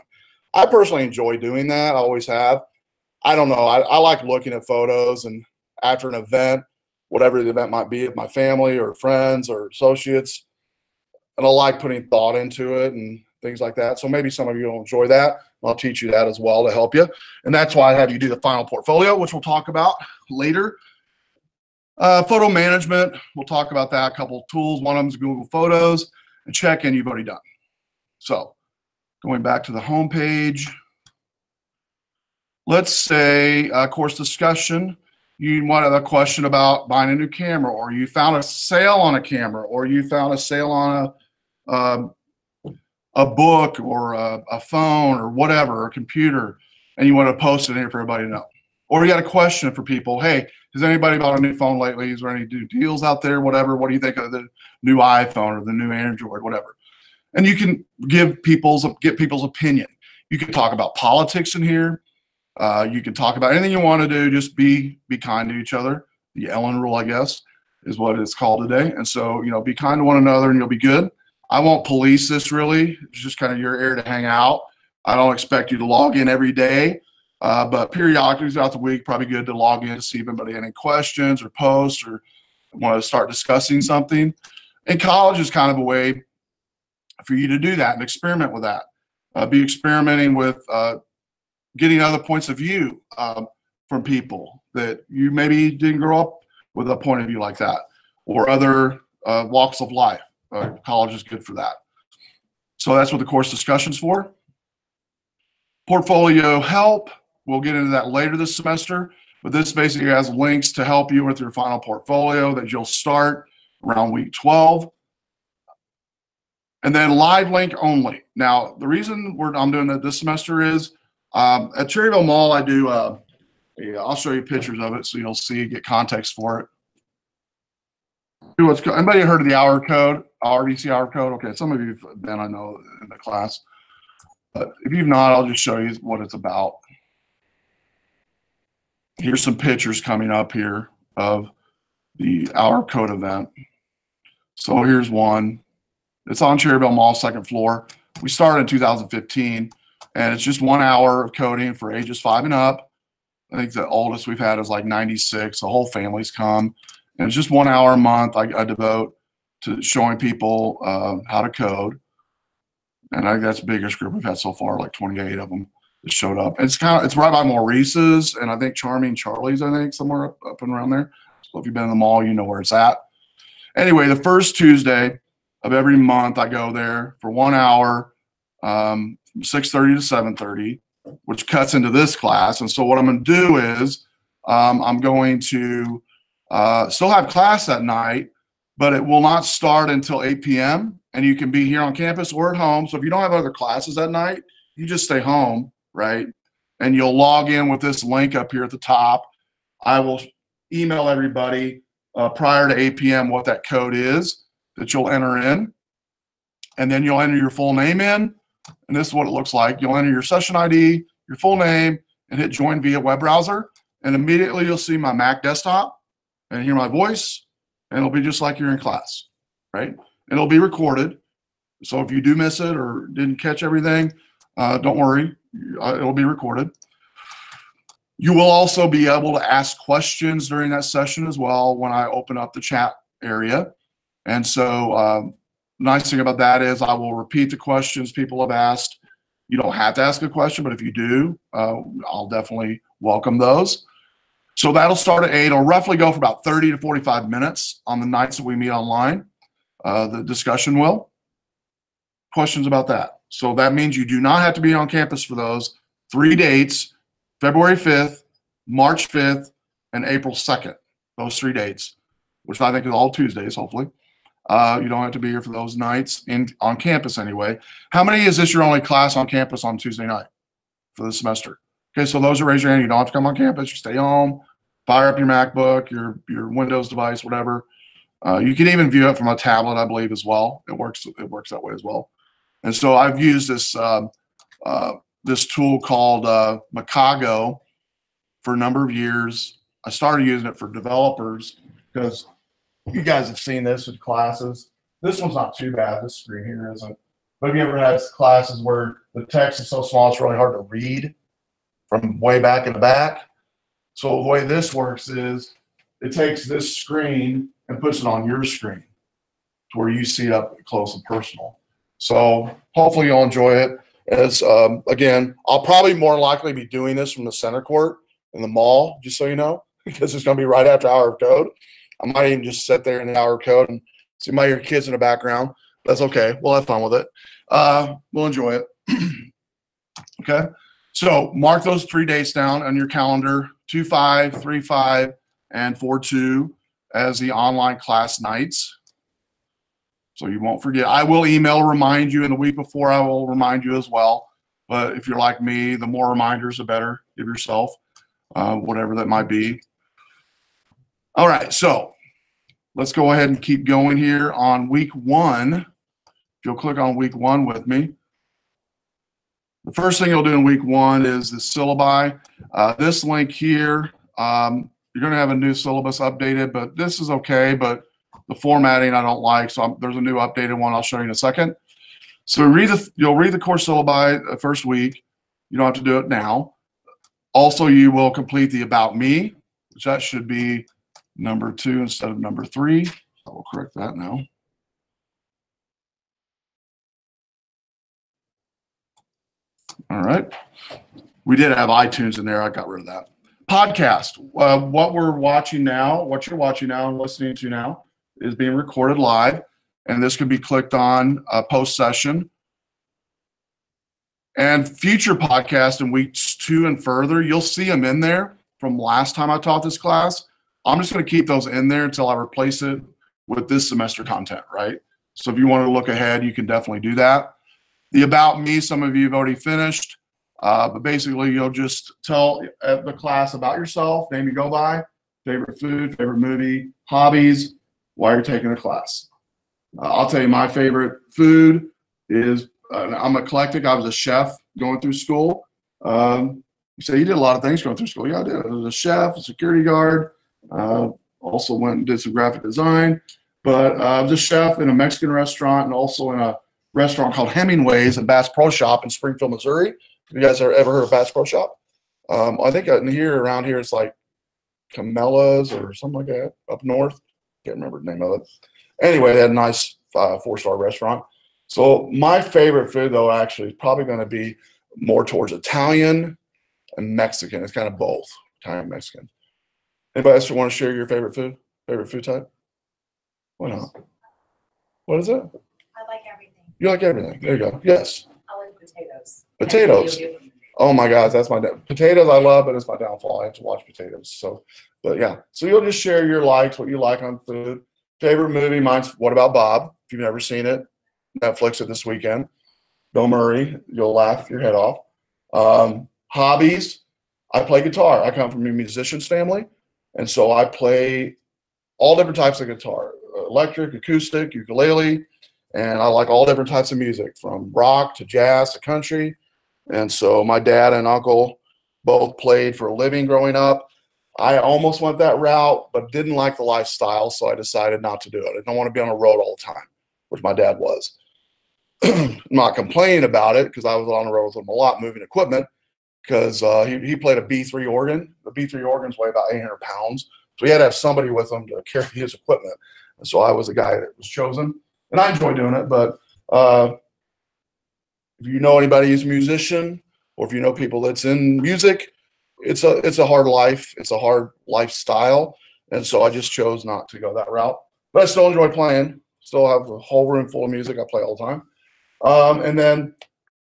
I personally enjoy doing that. I always have. I don't know. I like looking at photos, and after an event, whatever the event might be, of my family or friends or associates, and I like putting thought into it and things like that. So maybe some of you will enjoy that. I'll teach you that as well to help you. And that's why I have you do the final portfolio, which we'll talk about later. Photo management, we'll talk about that. A couple of tools. One of them is Google Photos, and check-in you've already done. So going back to the home page, let's say course discussion. You might have a question about buying a new camera, or you found a sale on a camera, or you found a sale on a book or a phone or whatever, a computer, and you want to post it in here for everybody to know. Or you got a question for people. Hey, has anybody bought a new phone lately? Is there any new deals out there? Whatever. What do you think of the new iPhone or the new Android, whatever? And you can get people's opinion. You can talk about politics in here. You can talk about anything you want to do. Just be kind to each other. The Ellen rule, I guess, is what it's called today. And so, be kind to one another and you'll be good. I won't police this really. It's just kind of your area to hang out. I don't expect you to log in every day, but periodically throughout the week, probably good to log in to see if anybody had any questions or posts or want to start discussing something. And college is kind of a way for you to do that and experiment with that. Be experimenting with getting other points of view from people that you maybe didn't grow up with a point of view like that, or other walks of life. College is good for that. So that's what the course discussion's for. Portfolio help, we'll get into that later this semester, but this basically has links to help you with your final portfolio that you'll start around week 12. And then live link only. Now, the reason I'm doing it this semester is at Cherryville Mall, I do, I'll show you pictures of it so you'll see, get context for it. Anybody heard of the hour code, RVC hour code? Okay, some of you have been, I know, in the class. But if you've not, I'll just show you what it's about. Here's some pictures coming up here of the hour code event. So here's one. It's on Cherryville Mall, second floor. We started in 2015, and it's just 1 hour of coding for ages 5 and up. I think the oldest we've had is like 96. The whole family's come. And it's just 1 hour a month I devote to showing people how to code. And I think that's the biggest group we've had so far, like 28 of them that showed up. And it's right by Maurice's and I think Charming Charlie's, I think, somewhere up and around there. So if you've been in the mall, you know where it's at. Anyway, the first Tuesday of every month, I go there for 1 hour, from 6:30 to 7:30, which cuts into this class. And so what I'm going to do is I'm going to Still have class that night, but it will not start until 8 p.m. And you can be here on campus or at home. So if you don't have other classes that night, you just stay home, right? And you'll log in with this link up here at the top. I will email everybody prior to 8 p.m. what that code is that you'll enter in. And then you'll enter your full name in. And this is what it looks like. You'll enter your session ID, your full name, and hit join via web browser. And immediately you'll see my Mac desktop and hear my voice. And it'll be just like you're in class, right? And it'll be recorded. So if you do miss it or didn't catch everything, don't worry. It'll be recorded. You will also be able to ask questions during that session as well when I open up the chat area. And so nice thing about that is I will repeat the questions people have asked. You don't have to ask a question, but if you do, I'll definitely welcome those. So that'll start at 8. It'll roughly go for about 30 to 45 minutes on the nights that we meet online. The discussion will. Questions about that? So that means you do not have to be on campus for those 3 dates, February 5th, March 5th, and April 2nd. Those 3 dates, which I think is all Tuesdays, hopefully. You don't have to be here for those nights on campus anyway. How many is this your only class on campus on Tuesday night for the semester? Okay, so those who raise your hand, you don't have to come on campus. You stay home, fire up your MacBook, your Windows device, whatever. You can even view it from a tablet, I believe, as well. It works that way as well. And so I've used this this tool called Macago for a number of years. I started using it for developers because you guys have seen this in classes. This one's not too bad. This screen here isn't. But have you ever had classes where the text is so small it's really hard to read from way back in the back? So the way this works is it takes this screen and puts it on your screen to where you see it up close and personal. So hopefully you'll enjoy it. As again, I'll probably more likely be doing this from the center court in the mall, just so you know, because it's going to be right after hour of code. I might even just sit there in the hour of code and see my kids in the background. That's okay. We'll have fun with it. We'll enjoy it. Okay. So mark those 3 dates down on your calendar, 2/5, 3/5, and 4/2 as the online class nights. So you won't forget. I will email remind you, and the week before I will remind you as well. But if you're like me, the more reminders, the better. Give yourself, whatever that might be. All right, so let's go ahead and keep going here on week 1. If you'll click on week 1 with me. The first thing you'll do in week 1 is the syllabi. This link here, you're going to have a new syllabus updated, but this is okay, but the formatting I don't like, so there's a new updated one I'll show you in a second. So you'll read the course syllabi the first week. You don't have to do it now. Also, you will complete the About Me, which that should be number 2 instead of number 3. I will correct that now. All right. We did have iTunes in there. I got rid of that. Podcast. What you're watching now and listening to now is being recorded live. And this can be clicked on post-session. And future podcasts in weeks 2 and further, you'll see them in there from last time I taught this class. I'm just going to keep those in there until I replace it with this semester content, right? So if you want to look ahead, you can definitely do that. The About Me, some of you have already finished. But basically, you'll just tell the class about yourself, name you go by, favorite food, favorite movie, hobbies, why you're taking the class. I'll tell you my favorite food is, I'm eclectic. I was a chef going through school. You say you did a lot of things going through school. Yeah, I did. I was a chef, a security guard. Also went and did some graphic design. But I was a chef in a Mexican restaurant and also in a restaurant called Hemingway's and Bass Pro Shop in Springfield, Missouri. Have you guys ever heard of Bass Pro Shop? I think around here it's like Camellas or something like that up north. Can't remember the name of it. Anyway, they had a nice 4-star restaurant. So my favorite food, though, actually is probably going to be more towards Italian and Mexican. It's kind of both, Italian and Mexican. Anybody else want to share your favorite food? Favorite food type? Why not? What is it? I like everything. You like everything. There you go. Yes. I like potatoes. Potatoes. Oh my gosh, that's my potatoes I love, but it's my downfall. I have to watch potatoes. So, but yeah. So you'll just share your likes, what you like on food. Favorite movie, mine's What About Bob? If you've never seen it, Netflix it this weekend. Bill Murray, you'll laugh your head off. Hobbies, I play guitar. I come from a musician's family, and so I play all different types of guitar, electric, acoustic, ukulele, and I like all different types of music, from rock to jazz to country. And so my dad and uncle both played for a living growing up. I almost went that route, but didn't like the lifestyle, so I decided not to do it. I don't want to be on the road all the time, which my dad was. I'm not complaining about it because I was on the road with him a lot, moving equipment, because he played a B3 organ. The B3 organs weigh about 800 pounds. So he had to have somebody with him to carry his equipment. And so I was the guy that was chosen. And I enjoy doing it, but if you know anybody who's a musician, or if you know people that's in music, it's a hard life. It's a hard lifestyle. And so I just chose not to go that route. But I still enjoy playing. Still have a whole room full of music. I play all the time. And then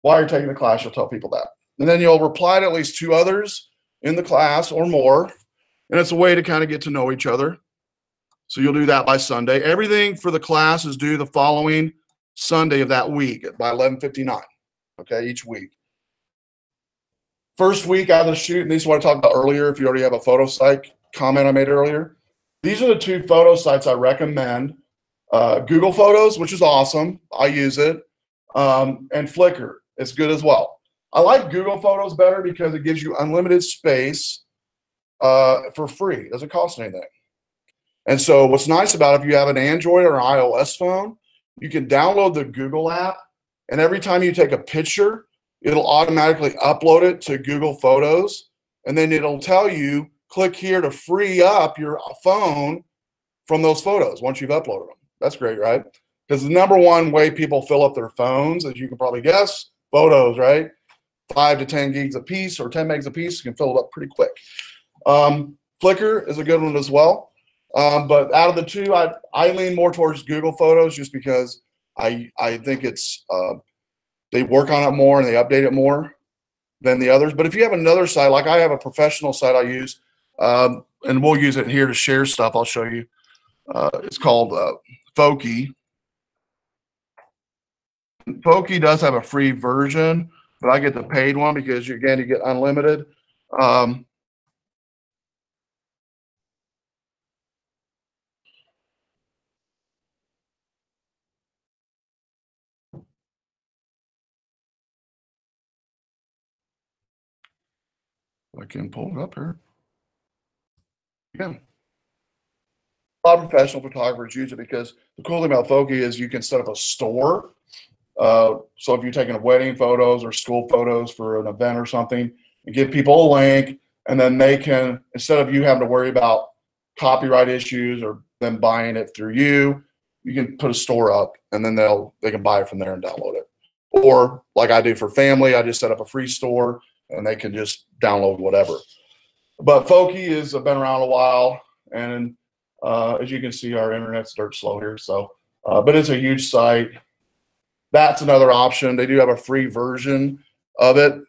while you're taking the class, you'll tell people that. And then you'll reply to at least 2 others in the class or more. And it's a way to kind of get to know each other. So you'll do that by Sunday. Everything for the class is due the following Sunday of that week by 11:59. Okay, each week. First week out of the chute, and this is what I talked about earlier, if you already have a photo site comment I made earlier. These are the 2 photo sites I recommend. Google Photos, which is awesome. I use it. And Flickr, it's good as well. I like Google Photos better because it gives you unlimited space for free. It doesn't cost anything. And so what's nice about it, if you have an Android or an iOS phone, you can download the Google app, and every time you take a picture, it'll automatically upload it to Google Photos, and then it'll tell you, click here to free up your phone from those photos once you've uploaded them. That's great, right? Because the number one way people fill up their phones, as you can probably guess, photos, right? 5 to 10 gigs a piece or 10 megs a piece, you can fill it up pretty quick. Flickr is a good one as well. But out of the 2, I lean more towards Google Photos just because I think it's they work on it more and they update it more than the others. But if you have another site, like I have a professional site I use, and we'll use it here to share stuff. I'll show you. It's called Foki. Foki does have a free version, but I get the paid one because, again, you get unlimited. I can pull it up here. Yeah. A lot of professional photographers use it because the cool thing about Foki is you can set up a store. So if you're taking wedding photos or school photos for an event or something, and give people a link, and then they can, instead of you having to worry about copyright issues or them buying it through you, you can put a store up, and then they can buy it from there and download it. Or like I do for family, I just set up a free store, and they can just download whatever. But Foki has been around a while, and as you can see, our internet's dirt slow here. So, but it's a huge site. That's another option. They do have a free version of it.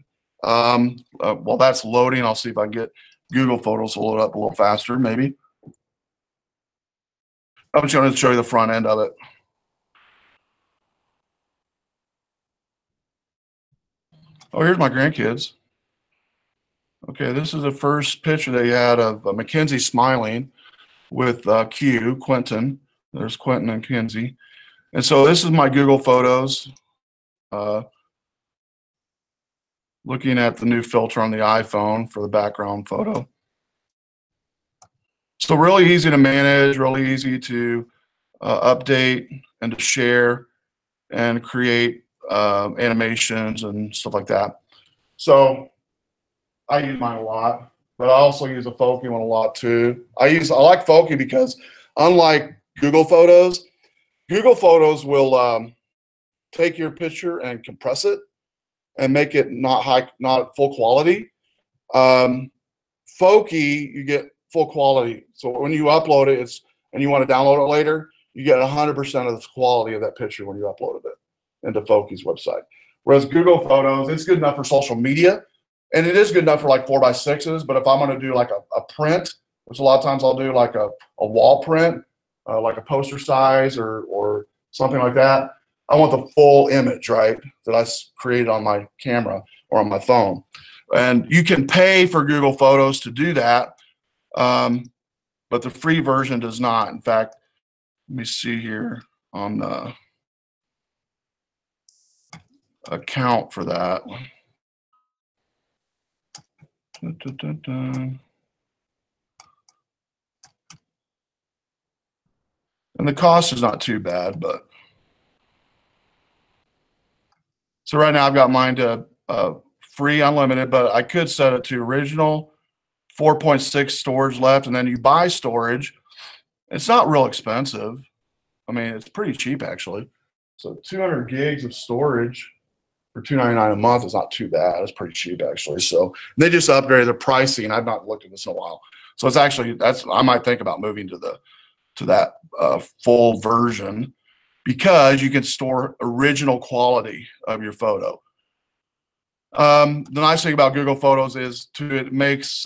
While that's loading, I'll see if I can get Google Photos to load up a little faster, maybe. I'm just going to show you the front end of it. Oh, here's my grandkids. Okay, this is the first picture they had of Mackenzie smiling with Quentin. There's Quentin and Kenzie. And so this is my Google Photos. Looking at the new filter on the iPhone for the background photo. So really easy to manage, really easy to update and to share and create animations and stuff like that. So I use mine a lot, but I also use a Foki one a lot too. I like Foki because unlike Google Photos will take your picture and compress it and make it not full quality. Foki, you get full quality. So when you upload it, and you want to download it later, you get 100% of the quality of that picture when you uploaded it into Foki's website. Whereas Google Photos, it's good enough for social media, And it is good enough for like 4x6s, but if I'm going to do like a print, which a lot of times I'll do like a wall print, like a poster size or something like that, I want the full image, right, that I created on my camera or on my phone. And you can pay for Google Photos to do that, but the free version does not. In fact, let me see here on the account for that. Dun, dun, dun, dun. And the cost is not too bad, but so right now I've got mine to free unlimited, but I could set it to original, 4.6 storage left, and then you buy storage. It's not real expensive. I mean, it's pretty cheap actually. So 200 gigs of storage for $2.99 a month is not too bad. It's pretty cheap actually. So they just upgraded the pricing. I've not looked at this in a while. So it's actually, I might think about moving to that full version, because you can store original quality of your photo. The nice thing about Google Photos is it makes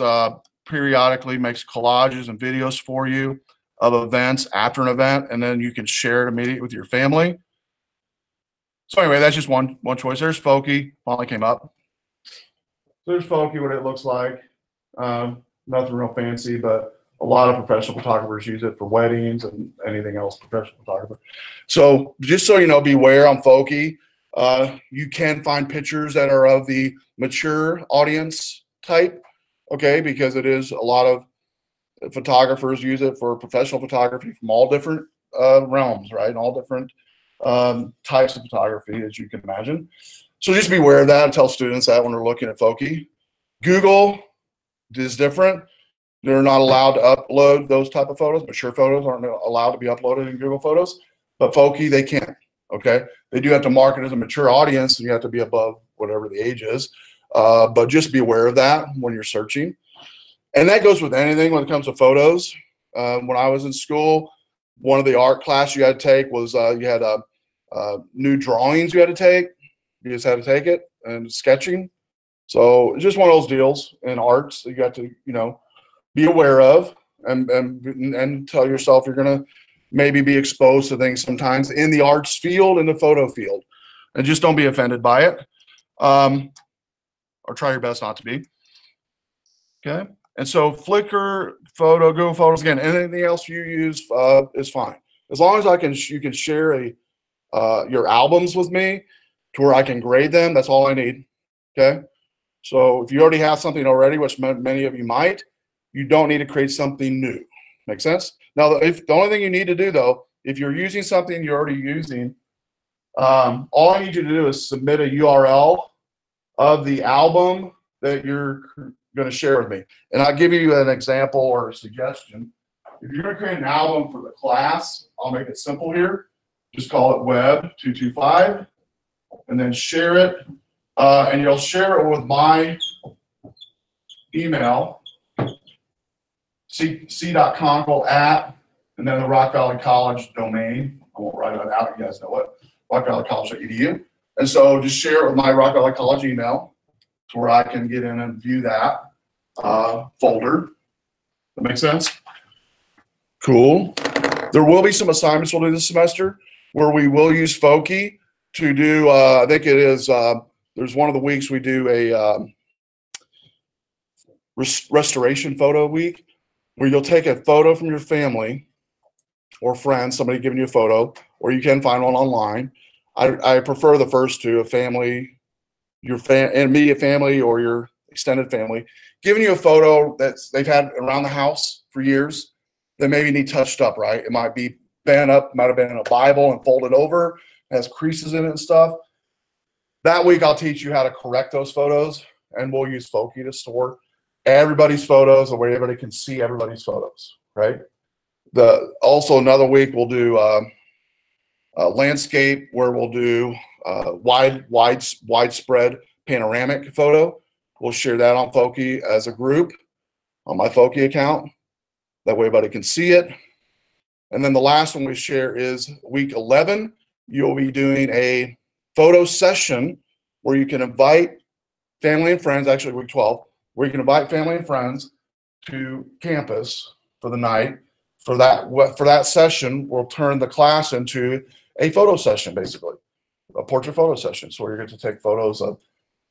periodically makes collages and videos for you of events after an event, and then you can share it immediately with your family. So anyway, that's just one choice. There's Foki, finally came up. There's Foki, what it looks like. Nothing real fancy, but a lot of professional photographers use it for weddings and anything else professional photographer. So just so you know, beware on Foki. You can find pictures that are of the mature audience type, okay, because it is a lot of photographers use it for professional photography from all different realms, right, and all different types of photography, as you can imagine. So just be aware of that. I tell students that when they're looking at Foki. Google is different. They're not allowed to upload those type of photos. Mature photos aren't allowed to be uploaded in Google Photos, but Foki, they can. Okay, they do have to market as a mature audience, and you have to be above whatever the age is. But just be aware of that when you're searching. And that goes with anything when it comes to photos. When I was in school, one of the art classes you had to take was you had new drawings you had to take. You just had to take it, and sketching. So it's just one of those deals in arts that you got to, you know, be aware of, and tell yourself you're going to maybe be exposed to things sometimes in the arts field, in the photo field, and just don't be offended by it, or try your best not to be. Okay. And so Flickr, Photo, Google Photos, again, anything else you use is fine. As long as you can share your albums with me to where I can grade them, that's all I need. Okay. So if you already have something already, which many of you might, you don't need to create something new. Make sense? Now, the only thing you need to do, though, if you're using something you're already using, all I need you to do is submit a URL of the album that you're going to share with me. And I'll give you an example or a suggestion. If you're going to create an album for the class, I'll make it simple here. Just call it Web233, and then share it. And you'll share it with my email, c.conkle @ and then the Rock Valley College domain. I won't write it out. You guys know it. rockvalleycollege.edu. And so just share it with my Rock Valley College email to where I can get in and view that folder. That makes sense? Cool. There will be some assignments we'll do this semester where we will use Foki to do, I think it is, there's one of the weeks we do a restoration photo week, where you'll take a photo from your family or friends, somebody giving you a photo, or you can find one online. I prefer the first two, a family, your immediate family or your extended family, giving you a photo that they've had around the house for years that maybe need touched up, right? It might be bent up, might have been in a Bible and folded over, has creases in it and stuff. That week I'll teach you how to correct those photos, and we'll use Foki to store everybody's photos, or where everybody can see everybody's photos, right? Also another week we'll do landscape, where we'll do widespread panoramic photo. We'll share that on Foki as a group on my Foki account. That way everybody can see it. And then the last one we share is week 11. You'll be doing a photo session where you can invite family and friends, actually week 12, where you can invite family and friends to campus for the night. For that session, we'll turn the class into a photo session, basically, a portrait photo session. So you're going to take photos of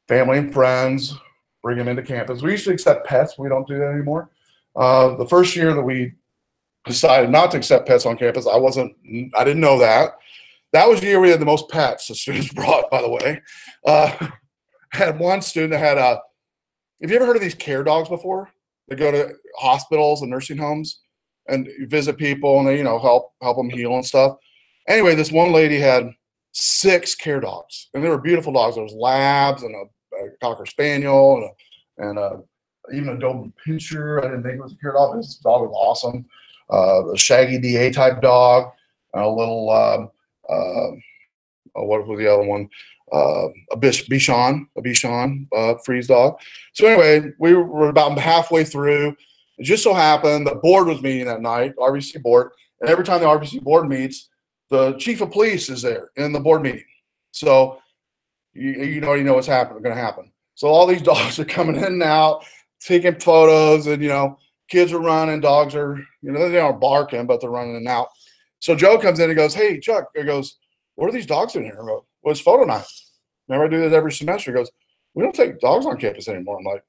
family and friends, bring them into campus. We usually accept pets. We don't do that anymore. The first year that we decided not to accept pets on campus, I didn't know that. That was the year we had the most pets the students brought, by the way. Had one student that had have you ever heard of these care dogs before? They go to hospitals and nursing homes and visit people, and they, help them heal and stuff. Anyway, this one lady had 6 care dogs, and they were beautiful dogs. There was labs and a cocker spaniel and even a Doberman Pinscher. I didn't think it was a care dog. This dog was awesome. A Shaggy DA type dog, and a little what was the other one? A Bichon freeze dog. So anyway, we were about halfway through. It just so happened the board was meeting that night, RBC board, and every time the RBC board meets, the chief of police is there in the board meeting. So you know what's going to happen. So all these dogs are coming in and out, taking photos, and kids are running, dogs are, they aren't barking, but they're running in and out. So Joe comes in and goes, "Hey, Chuck," he goes, "what are these dogs in here?" I go, "Well, it's photo night. Remember, I do this every semester." He goes, "We don't take dogs on campus anymore." I'm like,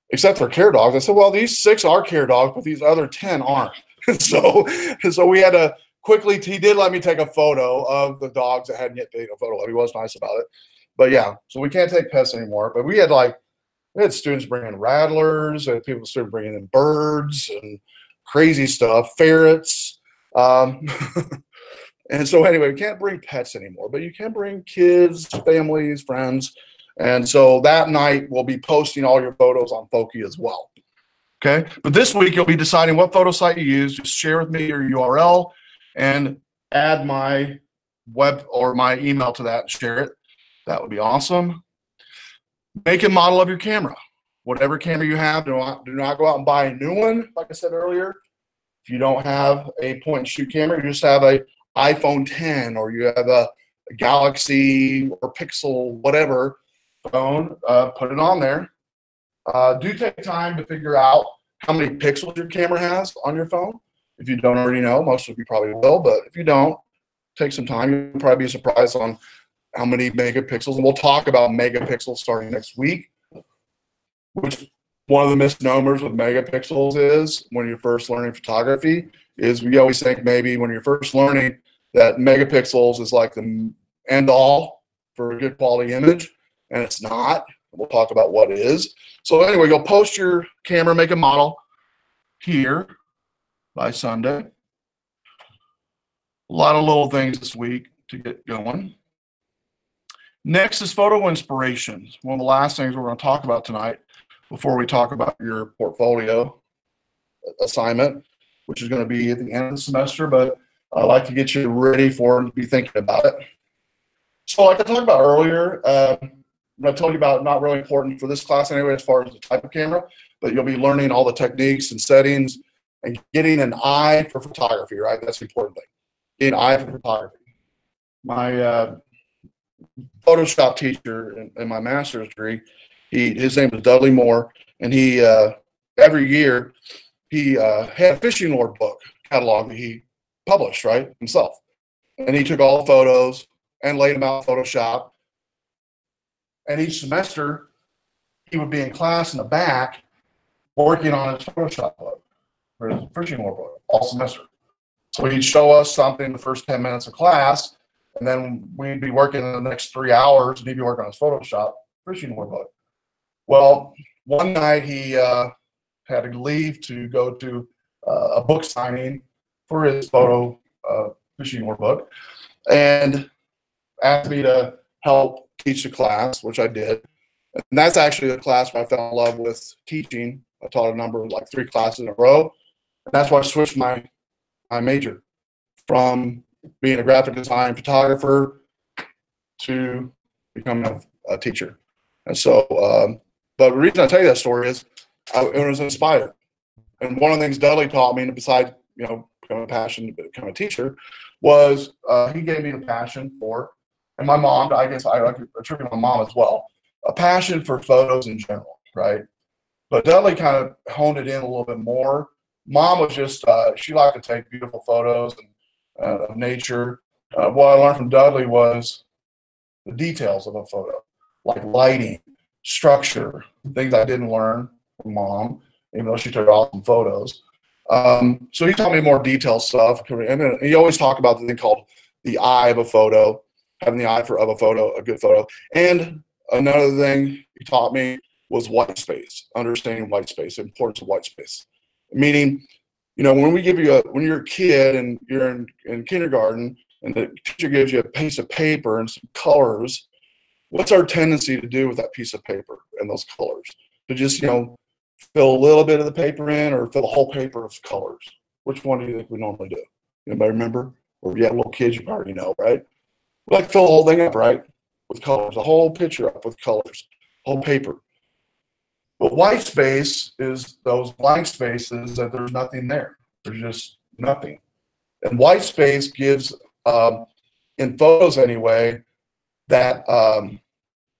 "Except for care dogs." I said, "Well, these 6 are care dogs, but these other 10 aren't." so we had to quickly, he did let me take a photo of the dogs that hadn't yet taken a photo. He was nice about it. But yeah, so we can't take pets anymore. But we had students bringing rattlers, and people started bringing in birds and crazy stuff, ferrets. And so anyway, we can't bring pets anymore, but you can bring kids, families, friends. And so that night we'll be posting all your photos on Foki as well. Okay. But this week you'll be deciding what photo site you use. Just share with me your URL and add my web or my email to that and share it. That would be awesome. Make a model of your camera. Whatever camera you have, do not go out and buy a new one. Like I said earlier, if you don't have a point and shoot camera, you just have a iPhone 10 or you have a Galaxy or Pixel, whatever phone, put it on there. Do take time to figure out how many pixels your camera has on your phone. If you don't already know, most of you probably will, but if you don't, take some time. You'll probably be surprised on how many megapixels. And we'll talk about megapixels starting next week, which one of the misnomers with megapixels is when you're first learning photography is we always think maybe when you're first learning that megapixels is like the end all for a good quality image, and it's not. We'll talk about what it is. So anyway, you'll post your camera, make a model here by Sunday. A lot of little things this week to get going. Next is photo inspirations. One of the last things we're going to talk about tonight before we talk about your portfolio assignment, which is going to be at the end of the semester, but I'd like to get you ready for and be thinking about it. So like I talked about earlier, I told you about not really important for this class anyway as far as the type of camera, but you'll be learning all the techniques and settings and getting an eye for photography, right? That's the important thing. Getting an eye for photography. My Photoshop teacher in my master's degree, his name was Dudley Moore, and he every year he had a fishing lure book catalog that he published, right, himself. And he took all the photos and laid them out in Photoshop. And each semester, he would be in class in the back working on his Photoshop book or his fishing lure book all semester. So he'd show us something the first 10 minutes of class, and then we'd be working in the next 3 hours, and he'd be working on his Photoshop fishing lure book. Well, one night he had to leave to go to a book signing for his photo fishing lure book, and asked me to help teach the class, which I did. And that's actually the class where I fell in love with teaching. I taught a number of like 3 classes in a row. And that's why I switched my major from being a graphic design photographer to becoming a teacher. And so, but the reason I tell you that story is I was inspired. And one of the things Dudley taught me, besides, becoming a passion to become a teacher, was he gave me the passion for, and my mom, I guess I could attribute my mom as well, a passion for photos in general, right? But Dudley kind of honed it in a little bit more. Mom was just, she liked to take beautiful photos and, of nature. What I learned from Dudley was the details of a photo, like lighting, structure, things I didn't learn from Mom, even though she took awesome photos. So he taught me more detailed stuff. And then he always talked about the thing called the eye of a photo, having the eye of a photo, a good photo. And another thing he taught me was white space, understanding white space, the importance of white space. Meaning, you know, when we give you when you're a kid and you're in kindergarten and the teacher gives you a piece of paper and some colors, what's our tendency to do with that piece of paper and those colors? To just, you know, fill a little bit of the paper in or fill the whole paper of colors? Which one do you think we normally do? Anybody remember? Or if you have little kids, you already know, right? We like to fill the whole thing up, right? With colors, the whole picture up with colors, whole paper. But white space is those blank spaces that there's nothing there. There's just nothing. And white space gives, in photos anyway, that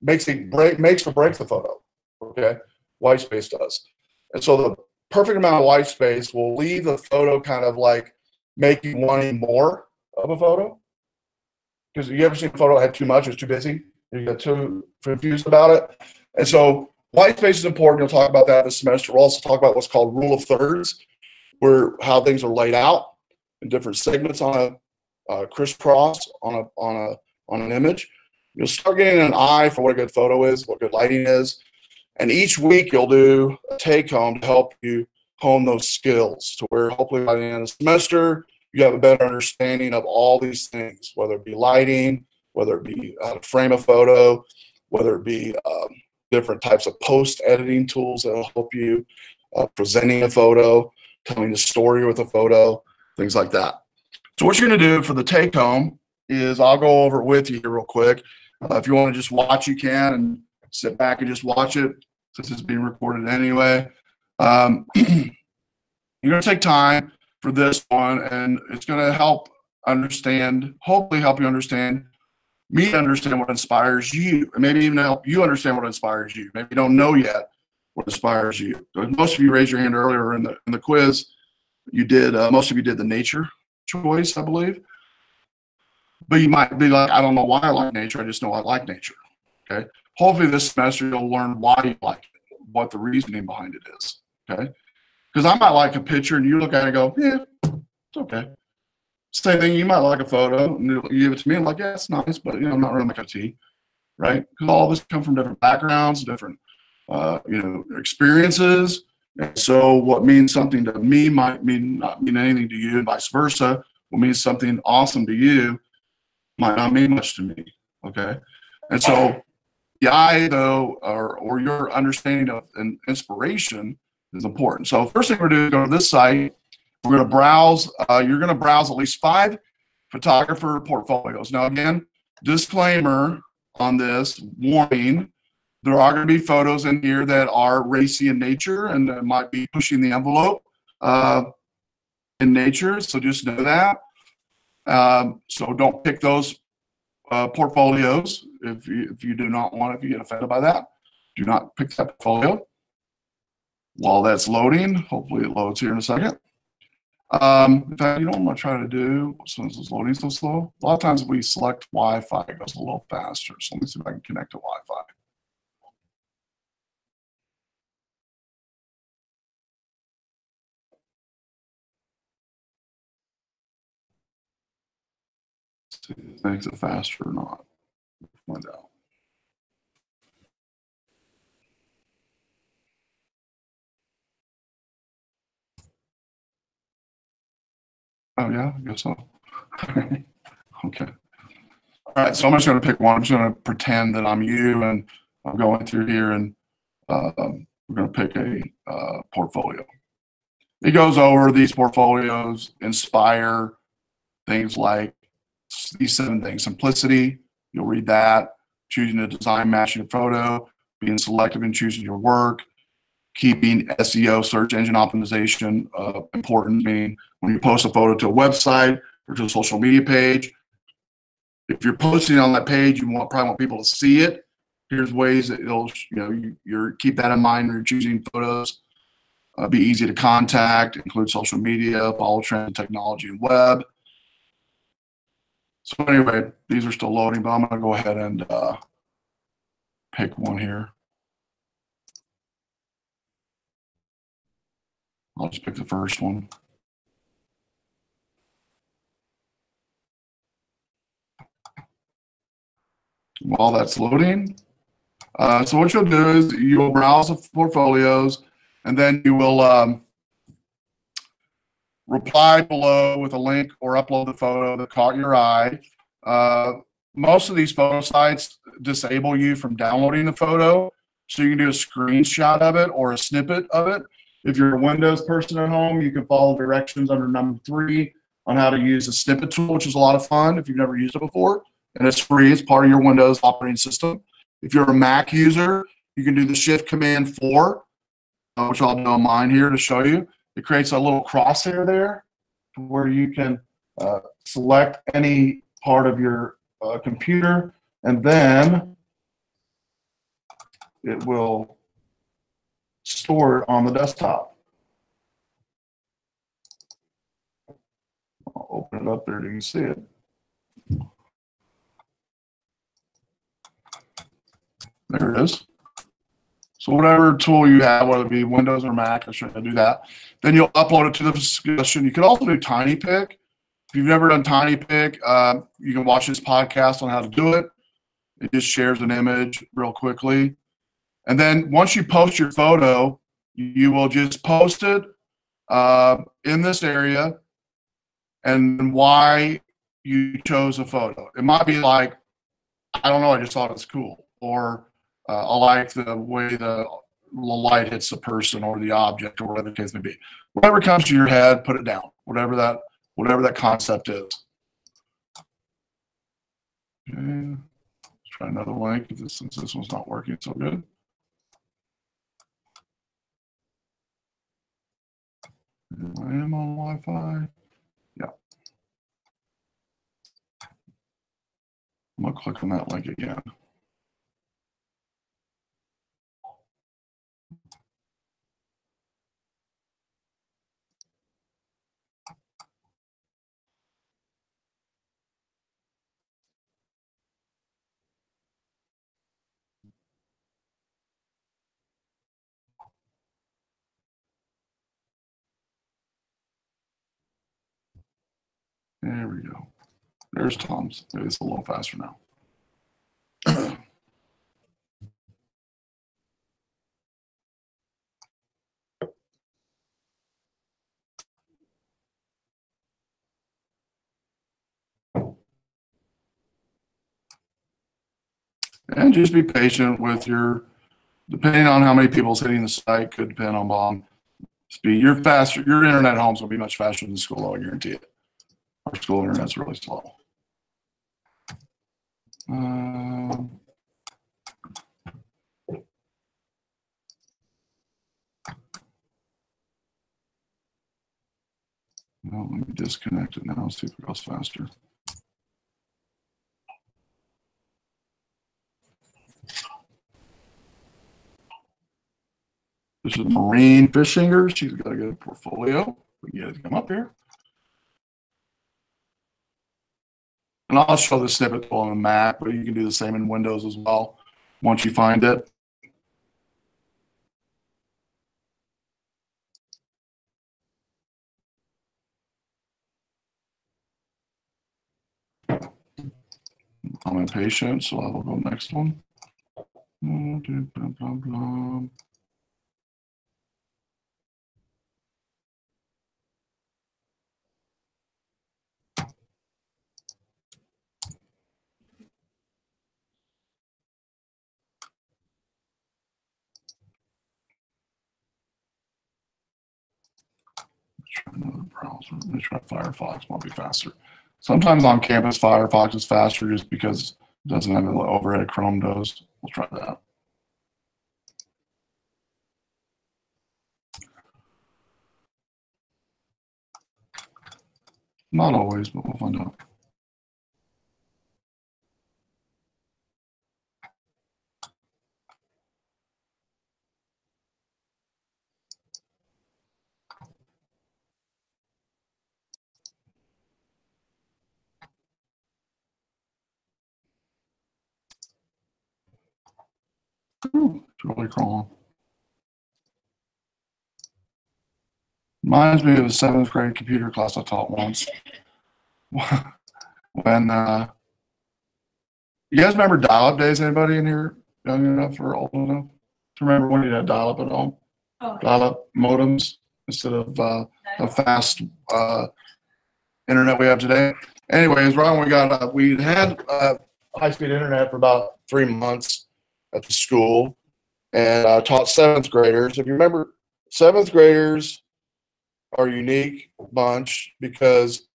makes or breaks the photo, okay? White space does. And so the perfect amount of white space will leave the photo kind of like make you wanting more of a photo. Because you ever seen a photo that had too much, it was too busy, you get too confused about it. And so white space is important. You'll talk about that this semester. We'll also talk about what's called rule of thirds, where how things are laid out in different segments on a crisscross on an image. You'll start getting an eye for what a good photo is, what good lighting is. And each week you'll do a take home to help you hone those skills to where hopefully by the end of the semester, you have a better understanding of all these things, whether it be lighting, whether it be how to frame a photo, whether it be different types of post editing tools that will help you presenting a photo, telling a story with a photo, things like that. So what you're going to do for the take home is I'll go over it with you here real quick. If you want to just watch, you can, and sit back and just watch it since it's being recorded anyway. You're going to take time for this one, and it's going to help understand, hopefully help you understand, me understand what inspires you, and maybe even help you understand what inspires you. Maybe you don't know yet what inspires you. Most of you raised your hand earlier in the quiz. You did, most of you did the nature choice, I believe. But you might be like, I don't know why I like nature, I just know I like nature, okay? Hopefully this semester you'll learn why you like it, what the reasoning behind it is, okay? Because I might like a picture and you look at it and go, yeah, it's okay. Same thing, you might like a photo and you give it to me and I'm like, yeah, it's nice, but you know, I'm not really my cup of tea, right? Because all of us come from different backgrounds, different you know, experiences. And so what means something to me might not mean anything to you, and vice versa. What means something awesome to you might not mean much to me, okay? And so the eye, though, or your understanding of an inspiration is important. So first thing we're doing is go to this site. We're going to browse. You're going to browse at least 5 photographer portfolios. Now, again, disclaimer on this, warning, there are going to be photos in here that are racy in nature and that might be pushing the envelope in nature, so just know that. So don't pick those portfolios if you do not want, if you get offended by that. Do not pick that portfolio. While that's loading, hopefully it loads here in a second. In fact, you know what I'm going to try to do since it's loading so slow? A lot of times if we select Wi-Fi, it goes a little faster. So let me see if I can connect to Wi-Fi. See if it makes it faster or not. Find out. Oh yeah, I guess so. Okay. All right, so I'm just going to pick one. I'm just going to pretend that I'm you, and I'm going through here, and we're going to pick a portfolio. It goes over these portfolios, inspire things like these 7 things: simplicity, you'll read that; choosing a design matching a photo; being selective in choosing your work; keeping SEO, search engine optimization, important, meaning when you post a photo to a website or to a social media page, if you're posting on that page, you probably want people to see it. Here's ways that it'll, you're keep that in mind when you're choosing photos. Be easy to contact, include social media, follow trends in technology and web. So anyway, these are still loading, but I'm going to go ahead and pick one here. I'll just pick the first one. While that's loading, so what you'll do is you'll browse the portfolios, and then you will reply below with a link or upload the photo that caught your eye. Most of these photo sites disable you from downloading the photo, so you can do a screenshot of it or a snippet of it. If you're a Windows person at home, you can follow directions under number 3 on how to use the Snippet Tool, which is a lot of fun if you've never used it before. And it's free. It's part of your Windows operating system. If you're a Mac user, you can do the Shift Command 4, which I'll do on mine here to show you. It creates a little crosshair there where you can select any part of your computer, and then it will store it on the desktop. I'll open it up there so you can see it. There it is. So whatever tool you have, whether it be Windows or Mac, I should do that. Then you'll upload it to the discussion. You could also do TinyPic. If you've never done TinyPic, you can watch this podcast on how to do it. It just shares an image real quickly. And then once you post your photo, you will just post it in this area and why you chose a photo. It might be like, I don't know, I just thought it was cool. Or I like the way the light hits the person or the object or whatever the case may be. Whatever comes to your head, put it down. Whatever that concept is. Okay. Let's try another link since this one's not working so good. I am on Wi-Fi. Yeah. I'm gonna click on that link again. There we go. There's Tom's. Maybe it's a little faster now. And just be patient with depending on how many people's hitting the site, could depend on speed. Your internet at home is going to be much faster than school, I guarantee it. Our school internet's really slow. Well, let me disconnect it now and see if it goes faster. This is Marine Fishinger. She's got a good portfolio. We can get it to come up here. And I'll show the snippet tool on the Mac, but you can do the same in Windows as well once you find it. I'm impatient, so I will go next one. Try another browser. Let me try Firefox. Might be faster. Sometimes on campus, Firefox is faster just because it doesn't have the overhead Chrome does. We'll try that. Not always, but we'll find out. Ooh, it's really crawling. Reminds me of a 7th grade computer class I taught once. When you guys remember dial-up days? Anybody in here young enough or old enough to remember when you had dial-up at home? Oh, Dial-up modems instead of the fast internet we have today. Anyways, right when we had high-speed internet for about 3 months at the school, and I taught 7th graders. If you remember, 7th graders are a unique bunch because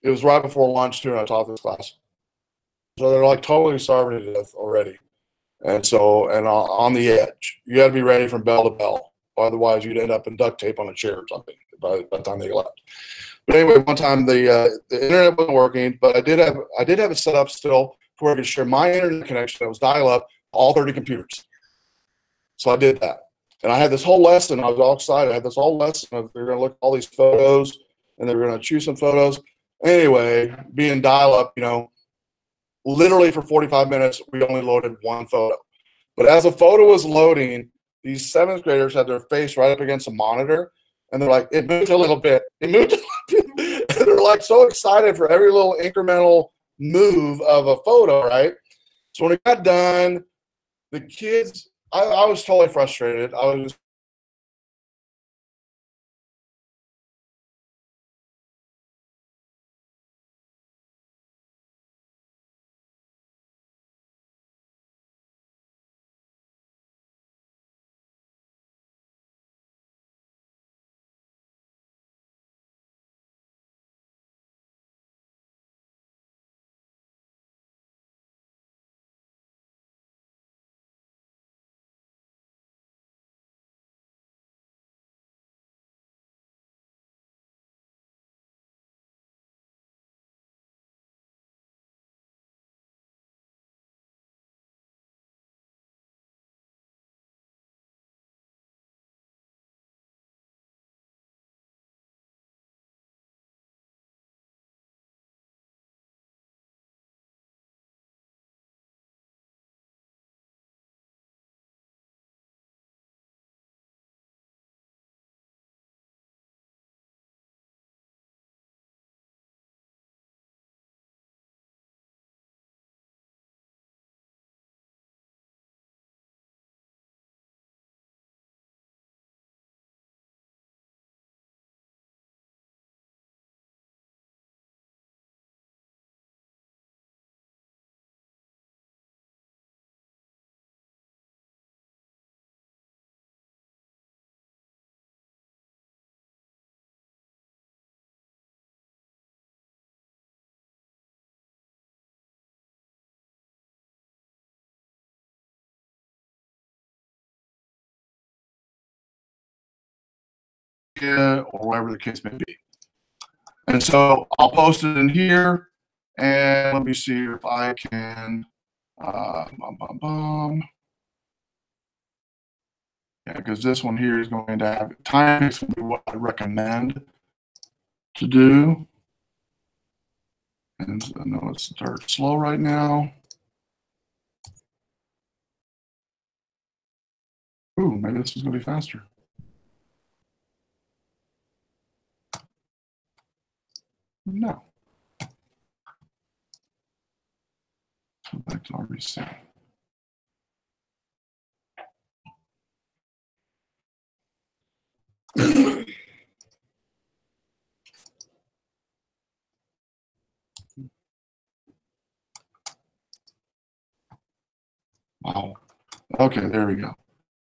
it was right before lunch too, and I taught this class. So they're like totally starving to death already. And so, and on the edge, you got to be ready from bell to bell. Otherwise, you'd end up in duct tape on a chair or something by the time they left. But anyway, one time the internet wasn't working, but I did have it set up still where I could share my internet connection that was dial-up all 30 computers. So I did that, and I had this whole lesson. I was all excited. I had this whole lesson of they're going to look at all these photos, and they're going to choose some photos. Anyway, being dial-up, literally for 45 minutes, we only loaded one photo. But as a photo was loading, these 7th graders had their face right up against a monitor, and they're like, it moved a little bit. It moved a little bit. And they're like so excited for every little incremental move of a photo, right? So when it got done, the kids, I was totally frustrated. I was or whatever the case may be. And so I'll post it in here, and let me see if I can. Yeah, because this one here is going to have time. It's going to be what I recommend to do. And I know it's dirt slow right now. Ooh, maybe this is going to be faster. No. Go back to RBC. Wow. Okay, there we go.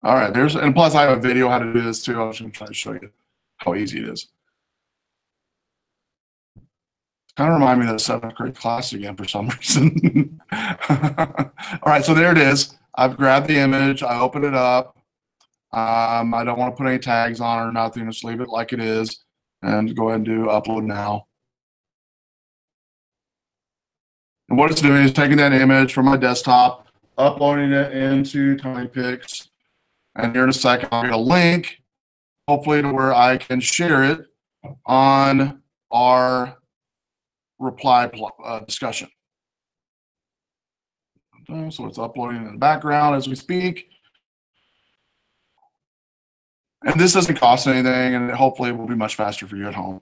All right, and plus I have a video how to do this too. I was going to try to show you how easy it is. Kind of remind me of the 7th grade class again for some reason. All right, so there it is. I've grabbed the image. I open it up. I don't want to put any tags on it or nothing. Just leave it like it is, and go ahead and do upload now. And what it's doing is taking that image from my desktop, uploading it into TinyPix, and here in a second I'll get a link, hopefully to where I can share it on our reply discussion. So it's uploading in the background as we speak. And this doesn't cost anything, and hopefully it will be much faster for you at home.